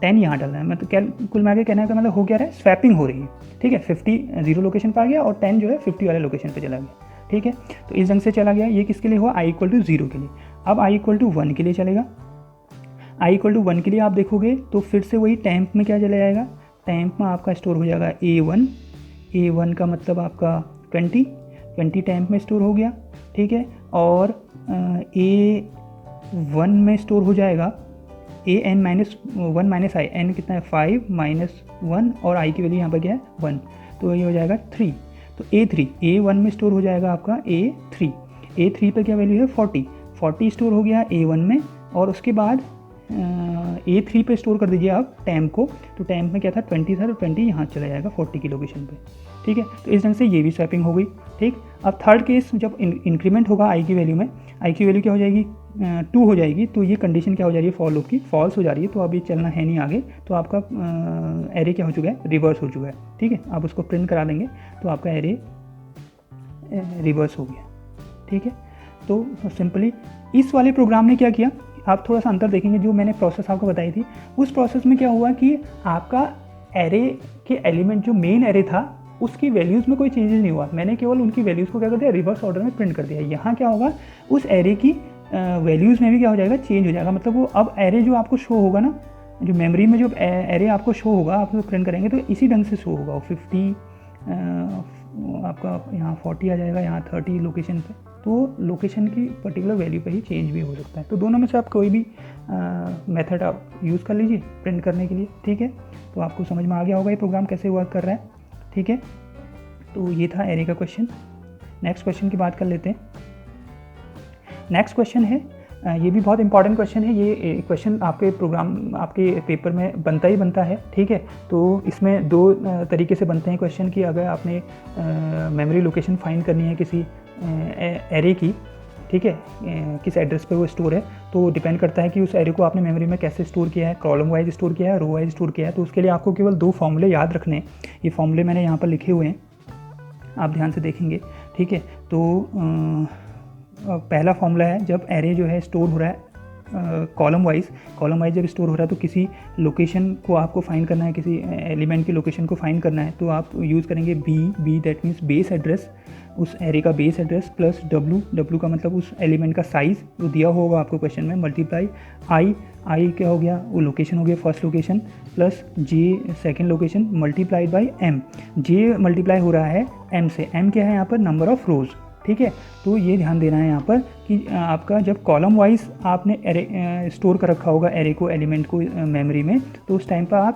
10 यहाँ डालना है, मतलब क्या कुल मिला के कहने का मतलब हो क्या रहा है, स्वैपिंग हो रही है, ठीक है। 50 0 लोकेशन पर आ गया और 10 जो है 50 वाले लोकेशन पर चला गया, ठीक है। तो इस ढंग से चला गया। ये किसके लिए हुआ, i = 0 के लिए। अब i = 1 के लिए चलेगा। i = 1 के लिए आप देखोगे तो फिर से वही टैम्प में क्या चला जाएगा, टैम्प में आपका स्टोर हो जाएगा a1 का मतलब आपका 20 टैम्प में स्टोर हो गया, ठीक है। और a1 में स्टोर हो जाएगा an-1 - i, n कितना है 5 -1 और i की वैल्यू यहाँ पर क्या है 1, तो ये हो जाएगा 3। तो a1 में स्टोर हो जाएगा आपका a3 पे क्या वैल्यू है 40 स्टोर हो गया a1 में। और उसके बाद a3 पे स्टोर कर दीजिए आप टैम्प को, तो टैम्प में क्या था 20 था, तो 20 यहाँ चला जाएगा 40 की लोकेशन पे, ठीक है। तो इस ढंग से ये भी स्वैपिंग हो गई, ठीक। अब थर्ड केस जब इंक्रीमेंट होगा i की वैल्यू में, i की वैल्यू क्या हो जाएगी 2 हो जाएगी, तो ये कंडीशन क्या हो जा रही है फॉर लूप की, फॉल्स हो जा रही है। तो अब ये चलना है नहीं आगे, तो आपका एरे क्या हो चुका है, रिवर्स हो चुका है, ठीक है। आप उसको प्रिंट करा देंगे तो आपका एरे रिवर्स हो गया, ठीक है। तो सिंपली इस वाले प्रोग्राम ने क्या किया, आप थोड़ा सा अंतर देखेंगे, जो मैंने प्रोसेस आपको बताई थी उस प्रोसेस में क्या हुआ कि आपका एरे के एलिमेंट जो मेन एरे था उसकी वैल्यूज़ में कोई चेंजेस नहीं हुआ, मैंने केवल उनकी वैल्यूज़ को क्या कर दिया, रिवर्स ऑर्डर में प्रिंट कर दिया। यहाँ क्या होगा, उस एरे की वैल्यूज़ में भी क्या हो जाएगा, चेंज हो जाएगा। मतलब वो अब एरे जो आपको शो होगा ना, जो मेमोरी में जो एरे आपको शो होगा, आप प्रिंट करेंगे तो इसी ढंग से शो होगा। 50 आपका यहाँ 40 आ जाएगा, यहाँ 30 लोकेशन पे, तो लोकेशन की पर्टिकुलर वैल्यू पे ही चेंज भी हो सकता है। तो दोनों में से आप कोई भी मेथड आप यूज़ कर लीजिए प्रिंट करने के लिए, ठीक है। तो आपको समझ में आ गया होगा ये प्रोग्राम कैसे वर्क कर रहा है, ठीक है। तो ये था एरे का क्वेश्चन। नेक्स्ट क्वेश्चन की बात कर लेते हैं। नेक्स्ट क्वेश्चन है, ये भी बहुत इंपॉर्टेंट क्वेश्चन है। ये क्वेश्चन आपके प्रोग्राम आपके पेपर में बनता ही बनता है, ठीक है। तो इसमें दो तरीके से बनते हैं क्वेश्चन की, अगर आपने मेमोरी लोकेशन फाइंड करनी है किसी एरे की, ठीक है, किस एड्रेस पे वो स्टोर है, तो डिपेंड करता है कि उस एरे को आपने मेमोरी में कैसे स्टोर किया है, कॉलम वाइज स्टोर किया है, रो वाइज स्टोर किया है। तो उसके लिए आपको केवल 2 फॉर्मूले याद रखने हैं। ये फॉर्मूले मैंने यहाँ पर लिखे हुए हैं, आप ध्यान से देखेंगे, ठीक है। तो पहला फॉर्मूला है, जब एरे जो है स्टोर हो रहा है कॉलम वाइज जब स्टोर हो रहा है तो किसी लोकेशन को आपको फाइंड करना है, किसी एलिमेंट की लोकेशन को फाइंड करना है, तो आप यूज़ करेंगे B that means base address, उस एरे का बेस एड्रेस, प्लस डब्ल्यू का मतलब उस एलिमेंट का साइज़ जो दिया होगा आपको क्वेश्चन में, मल्टीप्लाई आई क्या हो गया, वो लोकेशन हो गया first location, plus J second location, multiplied by M. J multiply हो रहा है एम से, एम क्या है यहाँ पर, नंबर ऑफ़ रोज़, ठीक है। तो ये ध्यान देना है यहाँ पर कि आपका जब कॉलम वाइज आपने एरे स्टोर कर रखा होगा एरे को, एलिमेंट को मेमोरी में, तो उस टाइम पर आप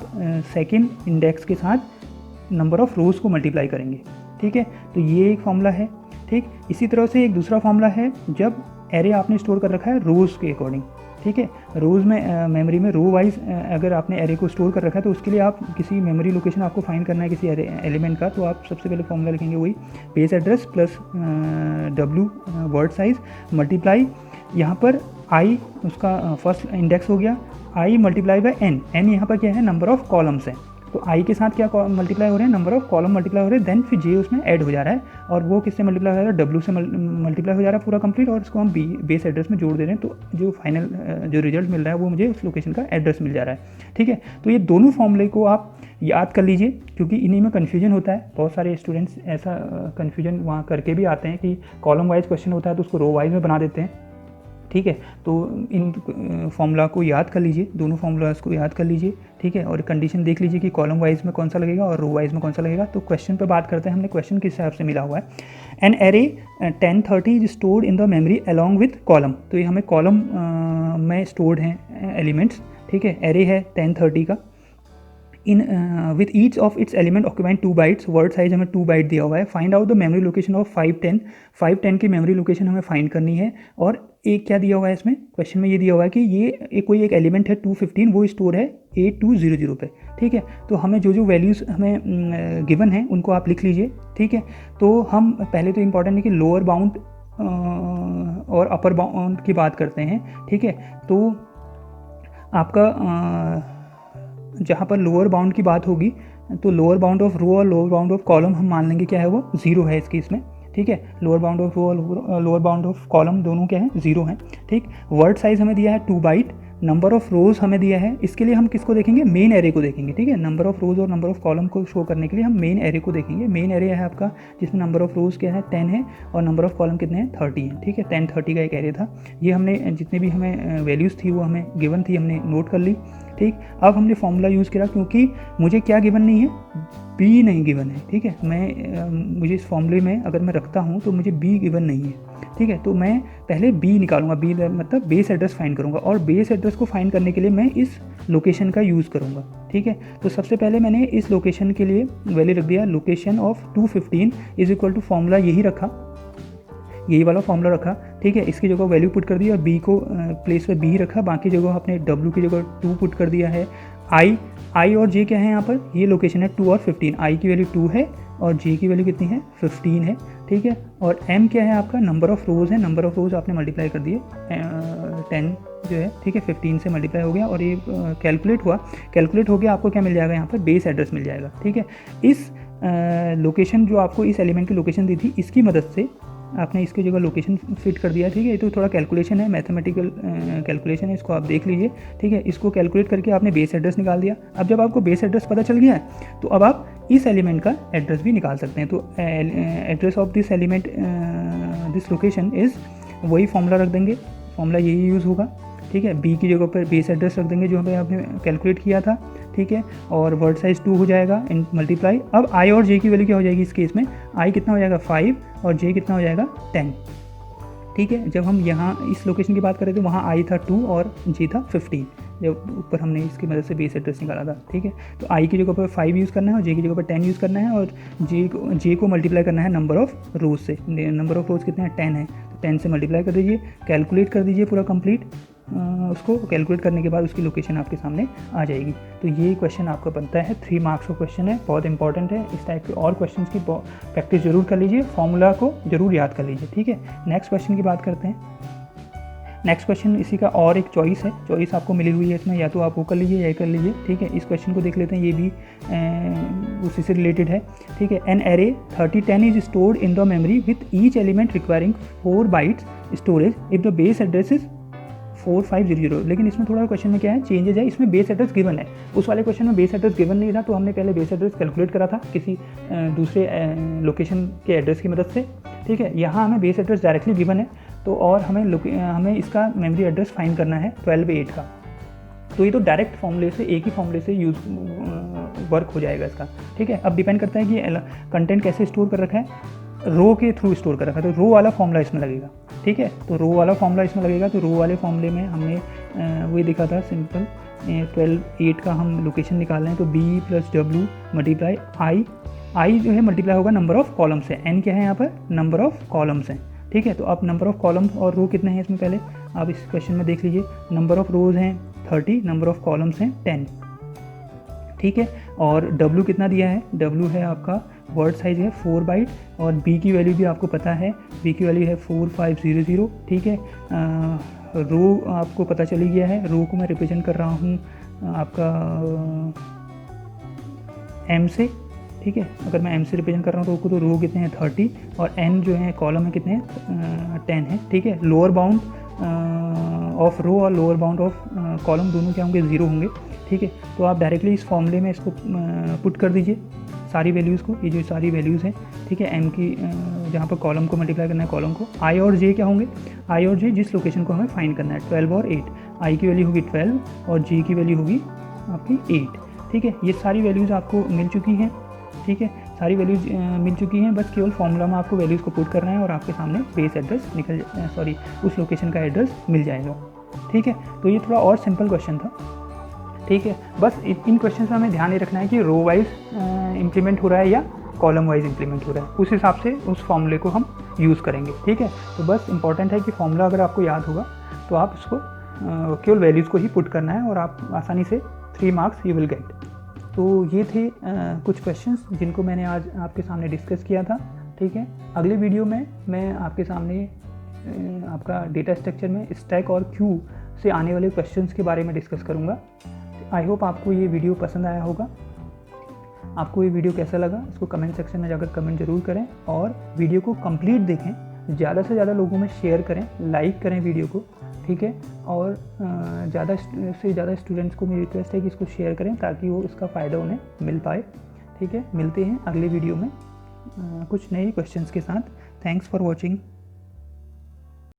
सेकंड इंडेक्स के साथ नंबर ऑफ़ रोज़ को मल्टीप्लाई करेंगे, ठीक है। तो ये एक फॉर्मूला है, ठीक। इसी तरह से एक दूसरा फॉर्मूला है, जब एरे आपने स्टोर कर रखा है रोज़ के अकॉर्डिंग, ठीक है। रोज़ में मेमोरी में रो वाइज अगर आपने एरे को स्टोर कर रखा है तो उसके लिए आप किसी मेमोरी लोकेशन आपको फाइंड करना है किसी एलिमेंट का, तो आप सबसे पहले फॉर्मूला लिखेंगे वही base address plus W word size multiply, यहाँ पर I उसका फर्स्ट इंडेक्स हो गया, I multiply by N, N यहाँ पर क्या है नंबर ऑफ़ कॉलम्स है, तो I के साथ क्या मल्टीप्लाई हो रहे हैं नंबर ऑफ़ कॉलम मल्टीप्लाई हो रहे हैं, देन फिर J उसमें ऐड हो जा रहा है और वो किससे मल्टीप्लाई हो जा रहा है W से मल्टीप्लाई हो जा रहा है पूरा कंप्लीट, और इसको हम बेस एड्रेस में जोड़ दे रहे हैं, तो जो फाइनल जो रिजल्ट मिल रहा है वो मुझे उस लोकेशन का एड्रेस मिल जा रहा है, ठीक है। तो ये दोनों फॉर्मूले को आप याद कर लीजिए, क्योंकि इन्हीं में कन्फ्यूजन होता है। बहुत सारे स्टूडेंट्स ऐसा कन्फ्यूजन वहाँ करके भी आते हैं कि कॉलम वाइज क्वेश्चन होता है तो उसको रो वाइज में बना देते हैं, ठीक है। तो इन फॉर्मूला को याद कर लीजिए, दोनों फार्मूलाज को याद कर लीजिए, ठीक है, और कंडीशन देख लीजिए कि कॉलम वाइज में कौन सा लगेगा और रो वाइज में कौन सा लगेगा। तो क्वेश्चन पे बात करते हैं, हमने क्वेश्चन किस हिसाब से मिला हुआ है। An array 1030 is stored in the memory along with column, तो ये हमें कॉलम में स्टोर्ड हैं एलिमेंट्स, ठीक है। एरे है 1030 का, in with each of its element occupying 2 bytes, word size हमें 2 बाइट दिया हुआ है। Find out the memory location of 510 की मेमोरी लोकेशन हमें फाइंड करनी है। और एक क्या दिया हुआ है इसमें क्वेश्चन में, ये दिया हुआ है कि ये कोई एक एलिमेंट है 215, वो स्टोर है 8200 पे, ठीक है। तो हमें जो वैल्यूज़ हमें गिवन है उनको आप लिख लीजिए, ठीक है। तो हम पहले तो इम्पॉर्टेंट है कि लोअर बाउंड और अपर बाउंड की बात करते हैं, ठीक है। तो आपका जहाँ पर लोअर बाउंड की बात होगी तो लोअर बाउंड ऑफ रो और लोअर बाउंड ऑफ कॉलम हम मान लेंगे क्या है वो 0 है इसकी इसमें, ठीक है। लोअर बाउंड ऑफ रो और लोअर बाउंड ऑफ कॉलम दोनों क्या है 0 हैं, ठीक। वर्ड साइज हमें दिया है 2 बाइट, नंबर ऑफ रोज़ हमें दिया है, इसके लिए हम किसको देखेंगे मेन एरे को देखेंगे, ठीक है। नंबर ऑफ रोज़ और नंबर ऑफ कॉलम को शो करने के लिए हम मेन एरे को देखेंगे। मेन एरे है आपका जिसमें नंबर ऑफ रोज़ क्या है 10 है और नंबर ऑफ कॉलम कितने हैं 30 हैं, ठीक है। 1030 का एक एरे था, ये हमने जितने भी हमें वैल्यूज़ थी वो हमें गिवन थी, हमने नोट कर ली, ठीक। अब हमने फॉर्मूला यूज़ करा क्योंकि मुझे क्या गिवन नहीं है, बी नहीं गिवन है, ठीक है। मुझे इस फॉर्मूले में अगर मैं रखता हूँ तो मुझे बी गिवन नहीं है, ठीक है। तो मैं पहले बी निकालूंगा, बी मतलब बेस एड्रेस फाइंड करूँगा, और बेस एड्रेस को फाइंड करने के लिए मैं इस लोकेशन का यूज़ करूँगा, ठीक है। तो सबसे पहले मैंने इस लोकेशन के लिए वैल्यू रख दिया, location of 215 is equal to formula यही रखा, यही वाला फॉर्मूला रखा, ठीक है। इसकी जगह वैल्यू पुट कर दी और बी को प्लेस पे बी रखा, बाकी जगह अपने डब्ल्यू की जगह 2 पुट कर दिया है। आई और जे क्या है यहाँ पर, ये लोकेशन है 2 और 15, आई की वैल्यू 2 है और जे की वैल्यू कितनी है 15 है, ठीक है। और एम क्या है आपका, नंबर ऑफ़ रोज़ है, नंबर ऑफ़ रोज़ आपने मल्टीप्लाई कर दिए 10 जो है, ठीक है, 15 से मल्टीप्लाई हो गया और ये कैलकुलेट हो गया, आपको क्या मिल जाएगा यहाँ पर बेस एड्रेस मिल जाएगा, ठीक है। इस लोकेशन जो आपको इस एलिमेंट की लोकेशन दी थी इसकी मदद से आपने इसकी जगह लोकेशन फिट कर दिया, ठीक है। ये तो थोड़ा कैलकुलेशन है, मैथमेटिकल कैलकुलेशन है, इसको आप देख लीजिए, ठीक है। इसको कैलकुलेट करके आपने बेस एड्रेस निकाल दिया। अब जब आपको बेस एड्रेस पता चल गया है तो अब आप इस एलिमेंट का एड्रेस भी निकाल सकते हैं। तो address of this element this location is, वही फॉर्मूला रख देंगे, फॉर्मूला यही यूज़ होगा, ठीक है। बी की जगह पर बेस एड्रेस रख देंगे जो हमें आपने कैलकुलेट किया था, ठीक है। और वर्ड साइज 2 हो जाएगा इन मल्टीप्लाई। अब आई और जे की वैल्यू क्या हो जाएगी इस केस में, आई कितना हो जाएगा 5 और जे कितना हो जाएगा 10, ठीक है। जब हम यहाँ इस लोकेशन की बात करें तो वहाँ आई था 2 और जे था 15, जब ऊपर हमने इसकी मदद से बेस एड्रेस निकाला था, ठीक है। तो आई की जगह पर 5 यूज़ करना है और जे की जगह पर 10 यूज़ करना है और जे को मल्टीप्लाई करना है नंबर ऑफ़ रोज़ से। नंबर ऑफ़ रोज़ कितने हैं 10 है, तो 10 से मल्टीप्लाई कर दीजिए, कैलकुलेट कर दीजिए पूरा कंप्लीट, उसको कैलकुलेट करने के बाद उसकी लोकेशन आपके सामने आ जाएगी। तो ये क्वेश्चन आपका बनता है 3 मार्क्स का क्वेश्चन है, बहुत इंपॉर्टेंट है। इस टाइप के और क्वेश्चन की प्रैक्टिस जरूर कर लीजिए, फॉर्मूला को जरूर याद कर लीजिए, ठीक है। नेक्स्ट क्वेश्चन की बात करते हैं। नेक्स्ट क्वेश्चन इसी का और एक चॉइस है, चॉइस आपको मिली हुई है इसमें, या तो आप वो कर लीजिए या कर लीजिए, ठीक है। इस क्वेश्चन को देख लेते हैं, ये भी उसी से रिलेटेड है, ठीक है। An array 3010 is stored in the memory with each element requiring 4 bytes storage if the base address is 4500। लेकिन इसमें थोड़ा क्वेश्चन में क्या है, चेंजेज है, इसमें बेस एड्रेस गिवन है, उस वाले क्वेश्चन में बेस एड्रेस गिवन नहीं था, तो हमने पहले बेस एड्रेस कैलकुलेट करा था किसी दूसरे लोकेशन के एड्रेस की मदद से, ठीक है। यहाँ हमें बेस एड्रेस डायरेक्टली गिवन है, तो और हमें इसका मेमोरी एड्रेस फाइंड करना है 12/8 का, तो ये तो डायरेक्ट फॉर्मूले से, एक ही फॉर्मूले से यूज़ वर्क हो जाएगा इसका, ठीक है। अब डिपेंड करता है कि कंटेंट कैसे स्टोर कर रखा है, रो के थ्रू स्टोर कर रखा है, तो रो वाला फॉर्मूला इसमें लगेगा, ठीक है। तो रो वाला फॉर्मूला इसमें लगेगा, तो रो वाले फॉर्मूले में हमने वही दिखा था सिंपल 12/8 का हम लोकेशन निकाल रहे हैं, तो बी प्लस डब्ल्यू मल्टीप्लाई आई जो है मल्टीप्लाई होगा नंबर ऑफ़ कॉलम्स है, एन क्या है यहाँ पर नंबर ऑफ़ कॉलम्स हैं, ठीक है। तो आप नंबर ऑफ़ कॉलम्स और रो कितने हैं इसमें पहले आप इस क्वेश्चन में देख लीजिए। नंबर ऑफ़ रोज़ हैं 30, नंबर ऑफ़ कॉलम्स हैं 10, ठीक है। और W कितना दिया है, W है आपका वर्ड साइज़ है 4 बाइट, और B की वैल्यू भी आपको पता है, B की वैल्यू है 4500, ठीक है। रो आपको पता चली गया है, रो को मैं रिप्रेजेंट कर रहा हूँ आपका M से, ठीक है। अगर मैं M से रिप्रेजेंट कर रहा हूँ रो को, तो रो कितने हैं 30, और N जो है कॉलम में कितने हैं 10 है, ठीक है। लोअर बाउंड ऑफ रो और लोअर बाउंड ऑफ कॉलम दोनों क्या होंगे, 0 होंगे, ठीक है। तो आप डायरेक्टली इस फॉर्मूले में इसको पुट कर दीजिए सारी वैल्यूज़ को, ये जो सारी वैल्यूज़ हैं, ठीक है। M की जहाँ पर कॉलम को मल्टीप्लाई करना है कॉलम को, I और J क्या होंगे, I और J जिस लोकेशन को हमें फाइंड करना है, 12 और 8, I की वैल्यू होगी 12 और J की वैल्यू होगी आपकी 8, ठीक है। ये सारी वैल्यूज़ आपको मिल चुकी हैं, ठीक है। सारी वैल्यूज़ मिल चुकी हैं, बस केवल फॉर्मूला में आपको वैल्यूज़ को पुट करना है और आपके सामने बेस एड्रेस उस लोकेशन का एड्रेस मिल जाएगा, ठीक है। तो ये थोड़ा और सिंपल क्वेश्चन था, ठीक है। बस इन क्वेश्चन में हमें ध्यान ये रखना है कि रो वाइज इम्प्लीमेंट हो रहा है या कॉलम वाइज इम्प्लीमेंट हो रहा है, उस हिसाब से उस फॉर्मूले को हम यूज़ करेंगे, ठीक है। तो बस इंपॉर्टेंट है कि फॉर्मूला अगर आपको याद होगा तो आप उसको केवल वैल्यूज़ को ही पुट करना है और आप आसानी से 3 मार्क्स यू विल गेट। तो ये थे कुछ क्वेश्चंस जिनको मैंने आज आपके सामने डिस्कस किया था, ठीक है। अगले वीडियो में मैं आपके सामने आपका डेटा स्ट्रक्चर में स्टैक और क्यू से आने वाले क्वेश्चंस के बारे में डिस्कस करूँगा। आई होप आपको ये वीडियो पसंद आया होगा। आपको ये वीडियो कैसा लगा इसको कमेंट सेक्शन में जाकर कमेंट ज़रूर करें, और वीडियो को कंप्लीट देखें, ज़्यादा से ज़्यादा लोगों में शेयर करें, लाइक करें वीडियो को, ठीक है। और ज़्यादा से ज़्यादा स्टूडेंट्स को मेरी रिक्वेस्ट है कि इसको शेयर करें ताकि वो इसका फ़ायदा उन्हें मिल पाए, ठीक है। मिलते हैं अगले वीडियो में कुछ नए क्वेश्चंस के साथ। Thanks for watching.